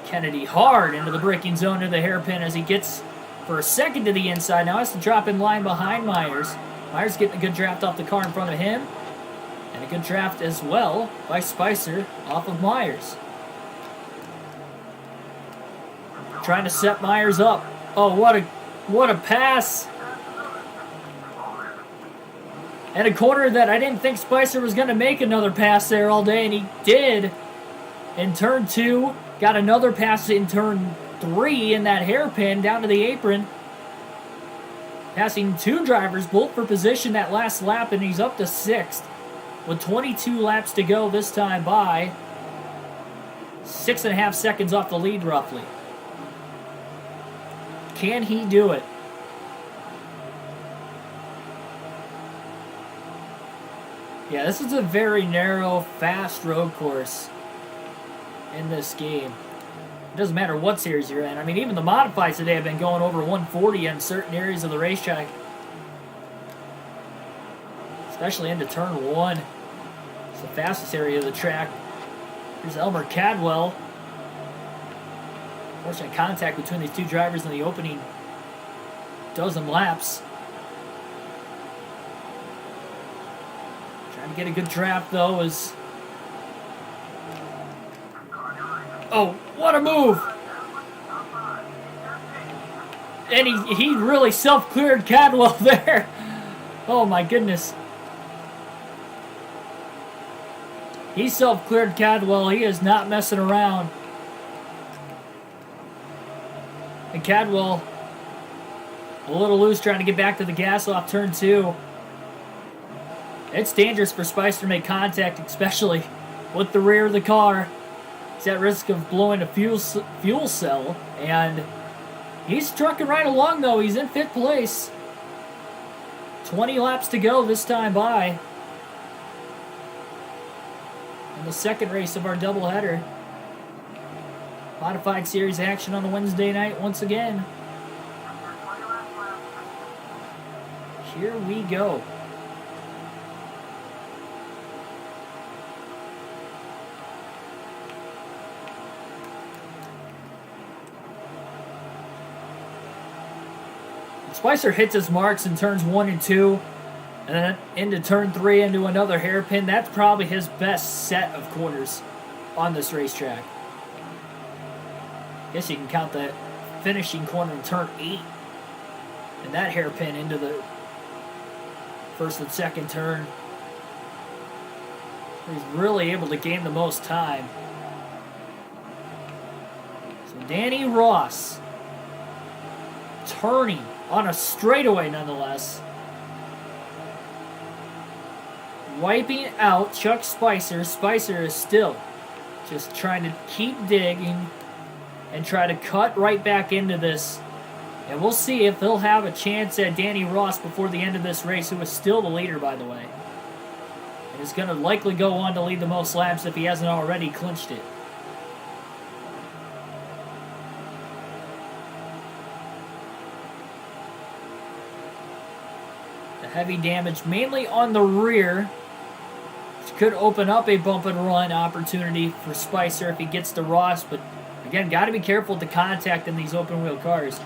Kennedy hard into the braking zone to the hairpin as he gets for a second to the inside. Now has to drop in line behind Myers. Myers getting a good draft off the car in front of him. And a good draft as well by Spicer off of Myers. Trying to set Myers up. Oh, what a pass. And a corner that I didn't think Spicer was going to make another pass there all day, and he did. In turn 2, got another pass in turn 3 in that hairpin down to the apron. Passing 2 drivers, both for position that last lap, and he's up to 6th. With 22 laps to go this time by 6.5 seconds off the lead, roughly. Can he do it? Yeah, this is a very narrow, fast road course in this game. It doesn't matter what series you're in. I mean, even the modifieds today have been going over 140 in certain areas of the racetrack. Especially into turn 1. It's the fastest area of the track. Here's Elmer Cadwell. Fortunate contact between these two drivers in the opening dozen laps. Trying to get a good draft, though, as... Oh, what a move! And he really self-cleared Cadwell there. Oh, my goodness. He self-cleared Cadwell. He is not messing around. And Cadwell a little loose trying to get back to the gas off turn 2. It's dangerous for Spicer to make contact, especially with the rear of the car. He's at risk of blowing a fuel cell, and he's trucking right along, though. He's in 5th place. 20 laps to go this time by. In the second race of our doubleheader. Modified series action on the Wednesday night once again. Here we go. Spicer hits his marks in turns 1 and 2, and then into turn 3 into another hairpin. That's probably his best set of corners on this racetrack. I guess you can count that finishing corner in turn 8, and that hairpin into the first and second turn. He's really able to gain the most time. So Danny Ross turning on a straightaway nonetheless. Wiping out Chuck Spicer. Spicer is still just trying to keep digging and try to cut right back into this. And we'll see if he'll have a chance at Danny Ross before the end of this race, who is still the leader, by the way. And is going to likely go on to lead the most laps if he hasn't already clinched it. The heavy damage mainly on the rear, which could open up a bump and run opportunity for Spicer if he gets to Ross. But again, got to be careful with the contact in these open wheel cars.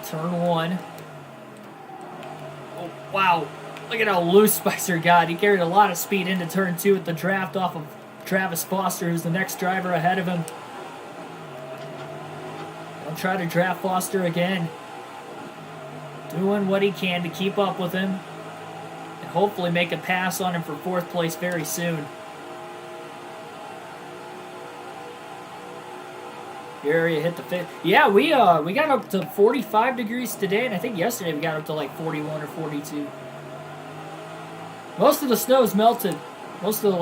Turn 1. Oh, wow. Look at how loose Spicer got. He carried a lot of speed into turn 2 with the draft off of Travis Foster, who's the next driver ahead of him. I'll try to draft Foster again. Doing what he can to keep up with him. And hopefully make a pass on him for 4th place very soon. Your area hit the 5th. Yeah, we got up to 45 degrees today, and I think yesterday we got up to like 41 or 42. Most of the snow's melted. Most of the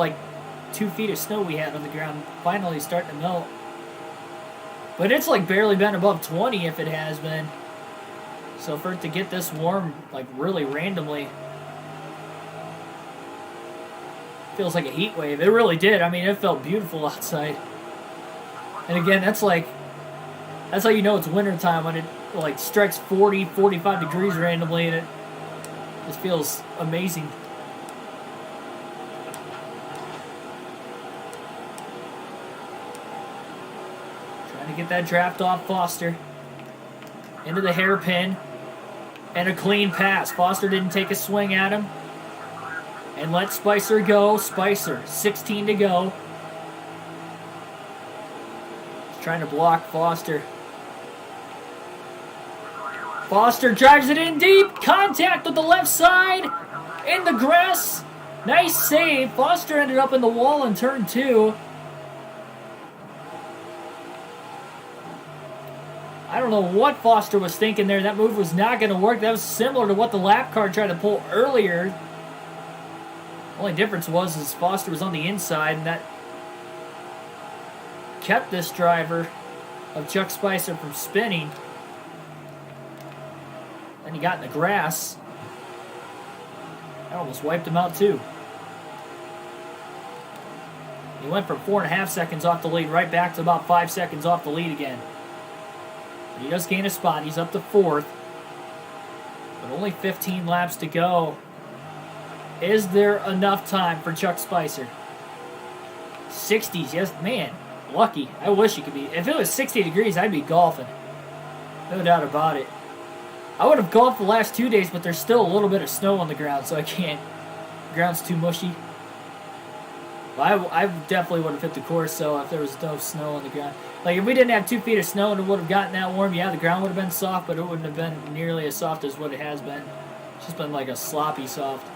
2 feet of snow we had on the ground finally starting to melt. But it's like barely been above 20 if it has been. So for it to get this warm, like really randomly, feels like a heat wave. It really did. I mean, it felt beautiful outside. And again, that's how you know it's wintertime, when it like strikes 40, 45 degrees randomly, and it just feels amazing. Trying to get that draft off Foster. Into the hairpin. And a clean pass. Foster didn't take a swing at him. And let Spicer go. Spicer, 16 to go. He's trying to block Foster. Foster drives it in deep. Contact with the left side. In the grass. Nice save. Foster ended up in the wall in turn 2. I don't know what Foster was thinking there. That move was not going to work. That was similar to what the lap car tried to pull earlier. Only difference was Foster was on the inside, and that kept this driver of Chuck Spicer from spinning. Then he got in the grass. That almost wiped him out too. He went from 4.5 seconds off the lead right back to about 5 seconds off the lead again. He does gain a spot. He's up to 4th. But only 15 laps to go. Is there enough time for Chuck Spicer? 60s, yes, man. Lucky. I wish he could be. If it was 60 degrees, I'd be golfing. No doubt about it. I would have golfed the last 2 days, but there's still a little bit of snow on the ground, so I can't. The ground's too mushy. Well, I definitely would have hit the course, so if there was no snow on the ground. Like, if we didn't have 2 feet of snow and it would have gotten that warm, yeah, the ground would have been soft, but it wouldn't have been nearly as soft as what it has been. It's just been like a sloppy soft.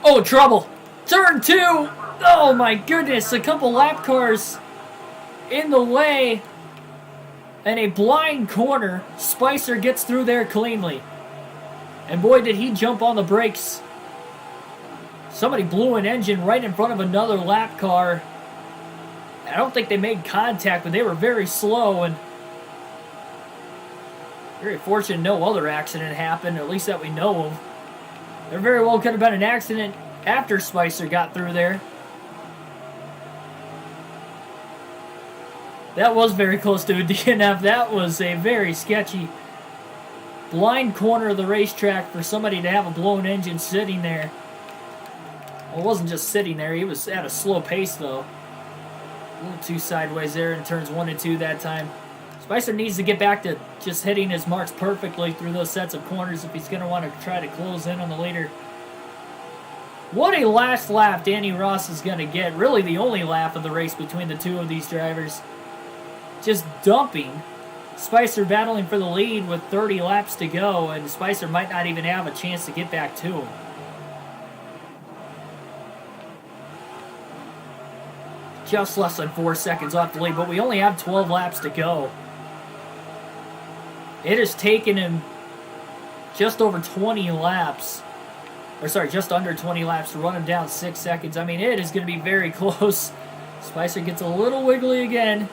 Oh, trouble! Turn 2! Oh my goodness, a couple lap cars in the way. And a blind corner. Spicer gets through there cleanly. And boy, did he jump on the brakes. Somebody blew an engine right in front of another lap car. I don't think they made contact, but they were very slow, and very fortunate no other accident happened, at least that we know of. There very well could have been an accident after Spicer got through there. That was very close to a DNF. That was a very sketchy blind corner of the racetrack for somebody to have a blown engine sitting there. Well, it wasn't just sitting there. He was at a slow pace, though. A little too sideways there in turns 1 and 2 that time. Spicer needs to get back to just hitting his marks perfectly through those sets of corners if he's going to want to try to close in on the leader. What a last lap Danny Ross is going to get. Really the only lap of the race between the two of these drivers. Just dumping. Spicer battling for the lead with 30 laps to go, and Spicer might not even have a chance to get back to him. Just less than 4 seconds off the lead, but we only have 12 laps to go. It has taken him just over 20 laps, or sorry, just under 20 laps to run him down 6 seconds. I mean, it is going to be very close. Spicer gets a little wiggly again.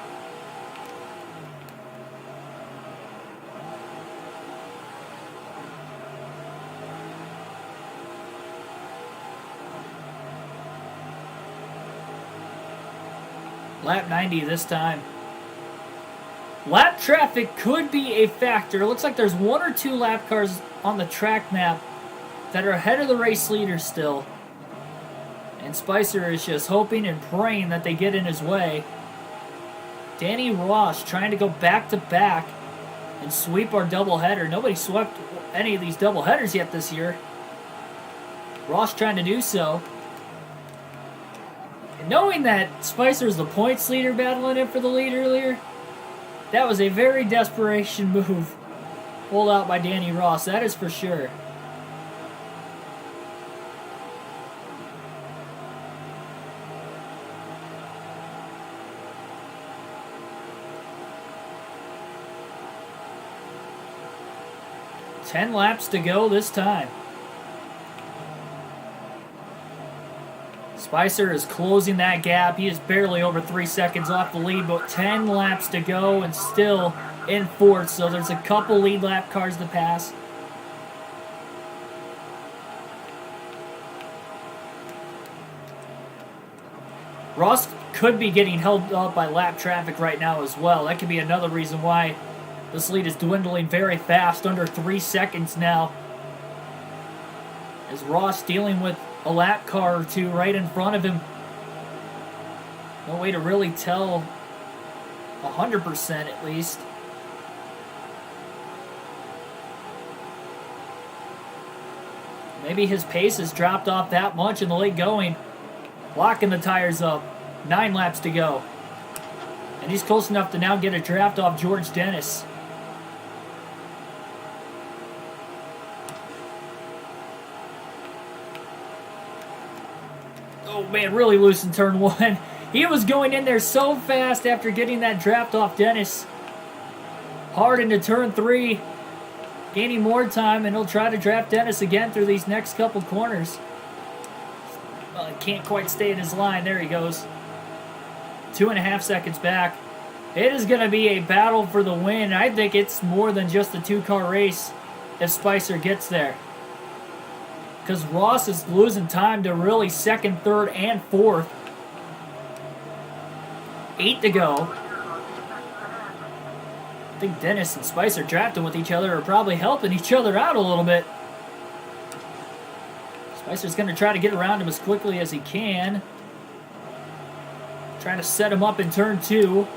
Lap 90 this time. Lap traffic could be a factor. It looks like there's 1 or 2 lap cars on the track map that are ahead of the race leader still. And Spicer is just hoping and praying that they get in his way. Danny Ross trying to go back-to-back and sweep our doubleheader. Nobody swept any of these doubleheaders yet this year. Ross trying to do so. Knowing that Spicer is the points leader battling it for the lead earlier, that was a very desperation move pulled out by Danny Ross, that is for sure. 10 laps to go this time. Spicer is closing that gap. He is barely over 3 seconds off the lead, but 10 laps to go and still in fourth. So there's a couple lead lap cars to pass. Ross could be getting held up by lap traffic right now as well. That could be another reason why this lead is dwindling very fast, under 3 seconds now. As Ross dealing with a lap car or two right in front of him. No way to really tell 100% at least. Maybe his pace has dropped off that much in the late going. Locking the tires up. 9 laps to go. And he's close enough to now get a draft off George Dennis. Oh man, really loose in turn 1. He was going in there so fast after getting that draft off Dennis. Hard into turn 3. Gaining more time, and he'll try to draft Dennis again through these next couple corners. Well, he can't quite stay in his line. There he goes. 2.5 seconds back. It is going to be a battle for the win. I think it's more than just a 2-car race if Spicer gets there. Because Ross is losing time to really second, third, and fourth. 8 to go. I think Dennis and Spicer drafting with each other are probably helping each other out a little bit. Spicer's going to try to get around him as quickly as he can. Trying to set him up in turn 2.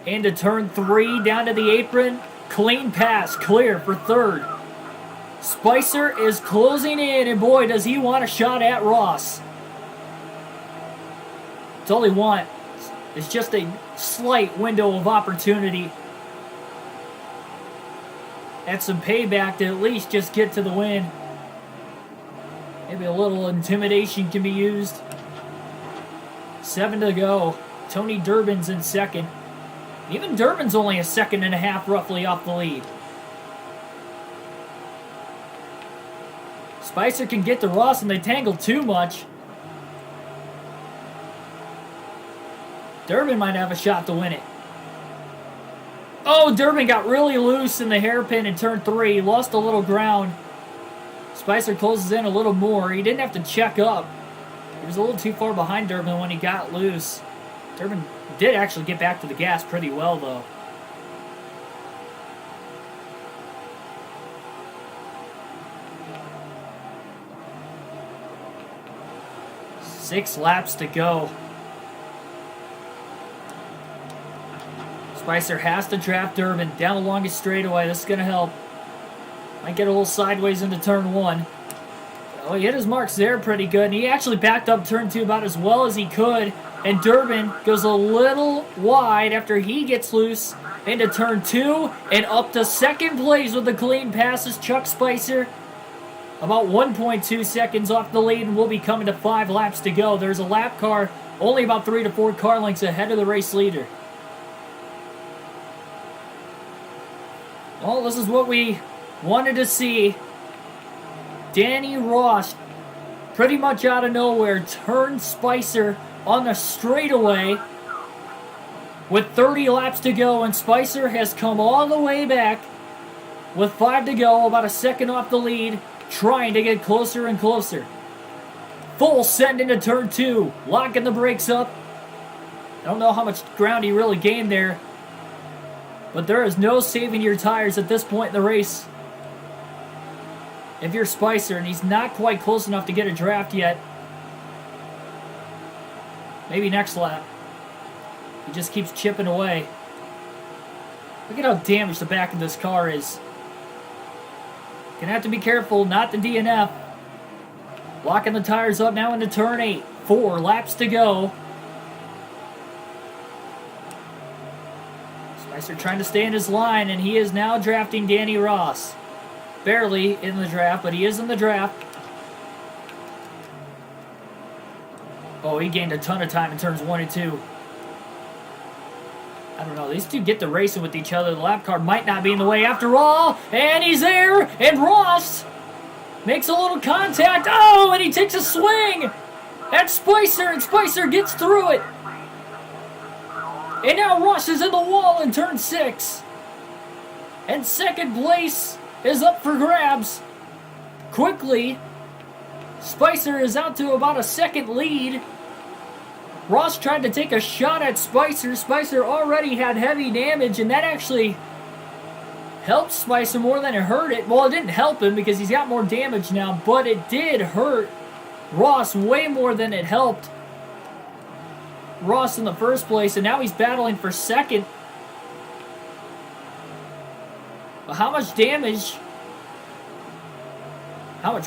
Into turn 3, down to the apron. Clean pass, clear for third. Spicer is closing in, and boy, does he want a shot at Ross. It's all he wants. It's just a slight window of opportunity. And some payback to at least just get to the win. Maybe a little intimidation can be used. 7 to go. Tony Durbin's in second. Even Durbin's only a 1.5 seconds roughly off the lead. Spicer can get to Ross and they tangle too much. Durbin might have a shot to win it. Oh, Durbin got really loose in the hairpin in turn 3. Lost a little ground. Spicer closes in a little more. He didn't have to check up. He was a little too far behind Durbin when he got loose. Durbin did actually get back to the gas pretty well, though. Six laps to go. Spicer has to draft Durbin down the longest straightaway. This is going to help. Might get a little sideways into turn 1. Oh, he hit his marks there pretty good. And he actually backed up turn 2 about as well as he could. And Durbin goes a little wide after he gets loose into turn 2. And up to second place with the clean passes, Chuck Spicer. About 1.2 seconds off the lead, and we'll be coming to 5 laps to go. There's a lap car only about 3 to 4 car lengths ahead of the race leader. Well, this is what we wanted to see. Danny Ross, pretty much out of nowhere, turned Spicer on the straightaway with 30 laps to go, and Spicer has come all the way back with 5 to go, about a second off the lead, trying to get closer and closer. Full send into turn 2, locking the brakes up. I don't know how much ground he really gained there, but there is no saving your tires at this point in the race. If you're Spicer, and he's not quite close enough to get a draft yet. Maybe next lap. He just keeps chipping away. Look at how damaged the back of this car is. Gonna have to be careful not to DNF. Locking the tires up now into turn 8. 4 laps to go. Spicer trying to stay in his line, and he is now drafting Danny Ross. Barely in the draft, but he is in the draft. Oh, he gained a ton of time in turns 1 and 2. I don't know. These two get to racing with each other. The lap car might not be in the way after all. And he's there. And Ross makes a little contact. Oh, and he takes a swing at Spicer. And Spicer gets through it. And now Ross is in the wall in turn 6. And second place is up for grabs. Quickly, Spicer is out to about a second lead. Ross tried to take a shot at Spicer. Spicer already had heavy damage, and that actually helped Spicer more than it hurt it. Well, it didn't help him because he's got more damage now, but it did hurt Ross way more than it helped Ross in the first place, and now he's battling for second. But how much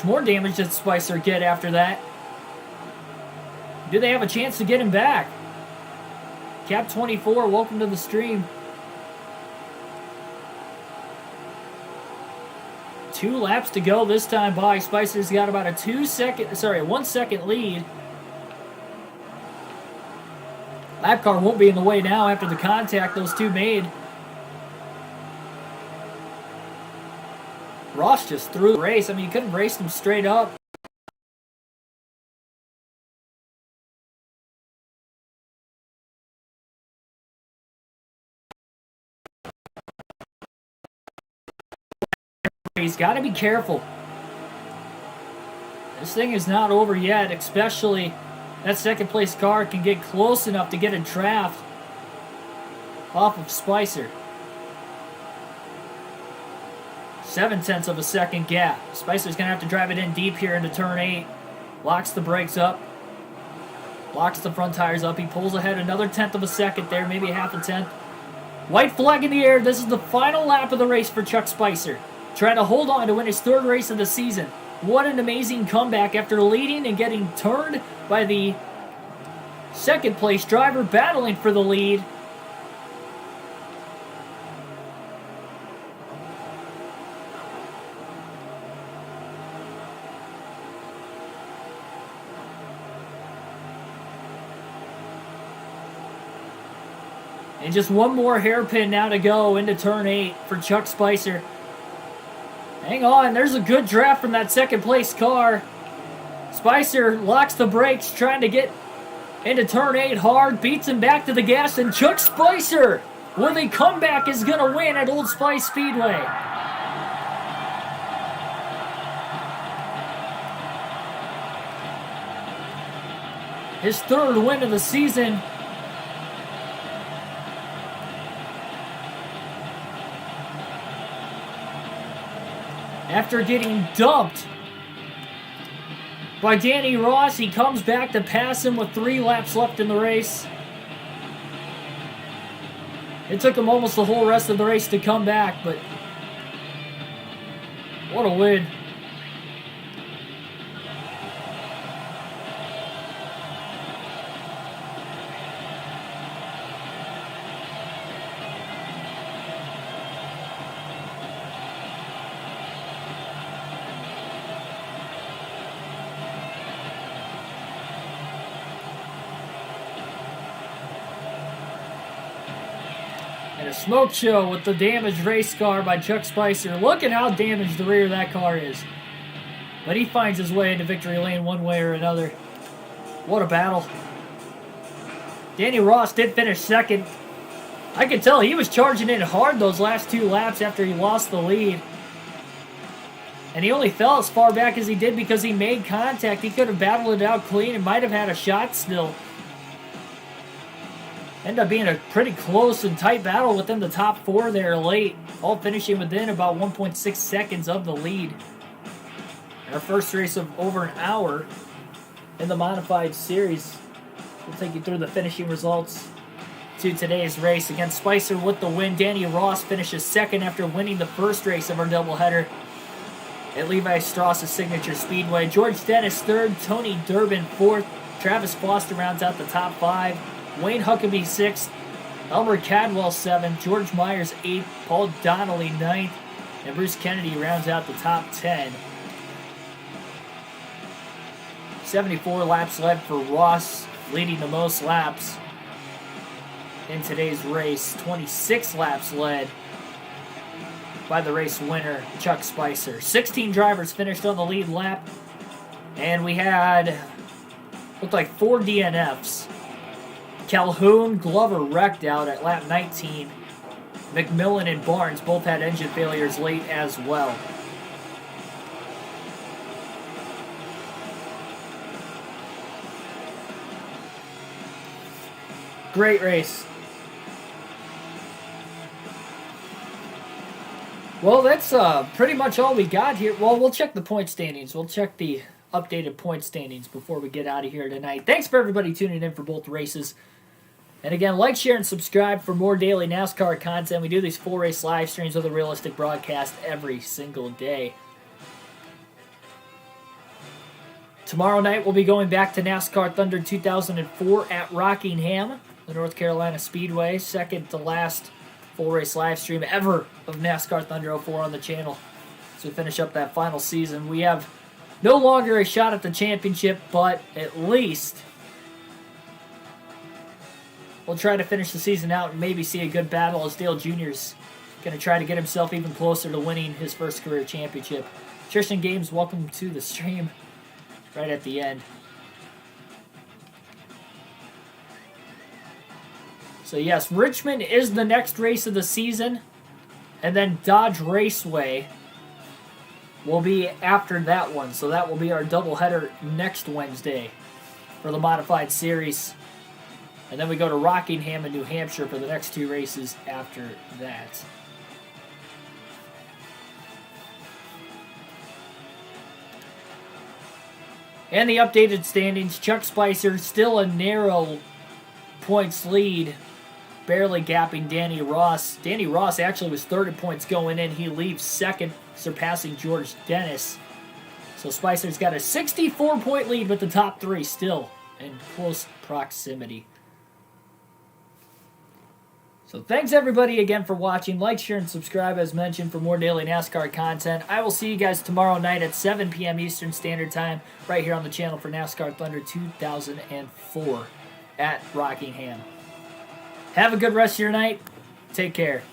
more damage did Spicer get after that? Do they have a chance to get him back? Cap24, welcome to the stream. 2 laps to go this time by. Spicer's got about a 1 second lead. Lap car won't be in the way now after the contact those two made. Ross just threw the race. I mean, you couldn't race them straight up. He's got to be careful. This thing is not over yet, especially that second place car can get close enough to get a draft off of Spicer. 0.7 of a second gap. Spicer's going to have to drive it in deep here into turn 8. Locks the brakes up. Locks the front tires up. He pulls ahead another 1/10 of a second there, maybe a 0.5. White flag in the air. This is the final lap of the race for Chuck Spicer, trying to hold on to win his 3rd race of the season. What an amazing comeback after leading and getting turned by the second place driver battling for the lead. And just one more hairpin now to go into turn 8 for Chuck Spicer. Hang on, there's a good draft from that second place car. Spicer locks the brakes, trying to get into turn 8 hard, beats him back to the gas, and Chuck Spicer with a comeback is going to win at Old Spice Speedway. His 3rd win of the season. After getting dumped by Danny Ross, he comes back to pass him with 3 laps left in the race. It took him almost the whole rest of the race to come back, but what a win. And a smoke show with the damaged race car by Chuck Spicer. Look at how damaged the rear of that car is. But he finds his way into victory lane one way or another. What a battle. Danny Ross did finish second. I could tell he was charging in hard those last 2 laps after he lost the lead. And he only fell as far back as he did because he made contact. He could have battled it out clean and might have had a shot still. Ended up being a pretty close and tight battle within the top 4 there late, all finishing within about 1.6 seconds of the lead. Our first race of over an hour in the modified series. We'll take you through the finishing results to today's race. Again, Spicer with the win. Danny Ross finishes second after winning the first race of our doubleheader at Levi Strauss' Signature Speedway. George Dennis third, Tony Durbin fourth, Travis Foster rounds out the top 5. Wayne Huckabee 6th, Elmer Cadwell 7th, George Myers 8th, Paul Donnelly 9th, and Bruce Kennedy rounds out the top 10. 74 laps led for Ross, leading the most laps in today's race. 26 laps led by the race winner, Chuck Spicer. 16 drivers finished on the lead lap. And we had, looked like 4 DNFs. Calhoun, Glover wrecked out at lap 19. McMillan and Barnes both had engine failures late as well. Great race. Well, that's pretty much all we got here. Well, we'll check the point standings. We'll check the updated point standings before we get out of here tonight. Thanks for everybody tuning in for both races. And again, like, share, and subscribe for more daily NASCAR content. We do these full race live streams with a realistic broadcast every single day. Tomorrow night, we'll be going back to NASCAR Thunder 2004 at Rockingham, the North Carolina Speedway. Second to last full race live stream ever of NASCAR Thunder 04 on the channel. So we finish up that final season. We have no longer a shot at the championship, but at least we'll try to finish the season out and maybe see a good battle as Dale Jr.'s going to try to get himself even closer to winning his first career championship. Tristan Games, welcome to the stream right at the end. So yes, Richmond is the next race of the season, and then Dodge Raceway will be after that one. So that will be our doubleheader next Wednesday for the Modified Series. And then we go to Rockingham in New Hampshire for the next 2 races after that. And the updated standings, Chuck Spicer still a narrow points lead, barely gapping Danny Ross. Danny Ross actually was third in points going in. He leaves second, surpassing George Dennis. So Spicer's got a 64-point lead with the top 3 still in close proximity. So thanks everybody again for watching. Like, share, and subscribe as mentioned for more daily NASCAR content. I will see you guys tomorrow night at 7 p.m. Eastern Standard Time right here on the channel for NASCAR Thunder 2004 at Rockingham. Have a good rest of your night. Take care.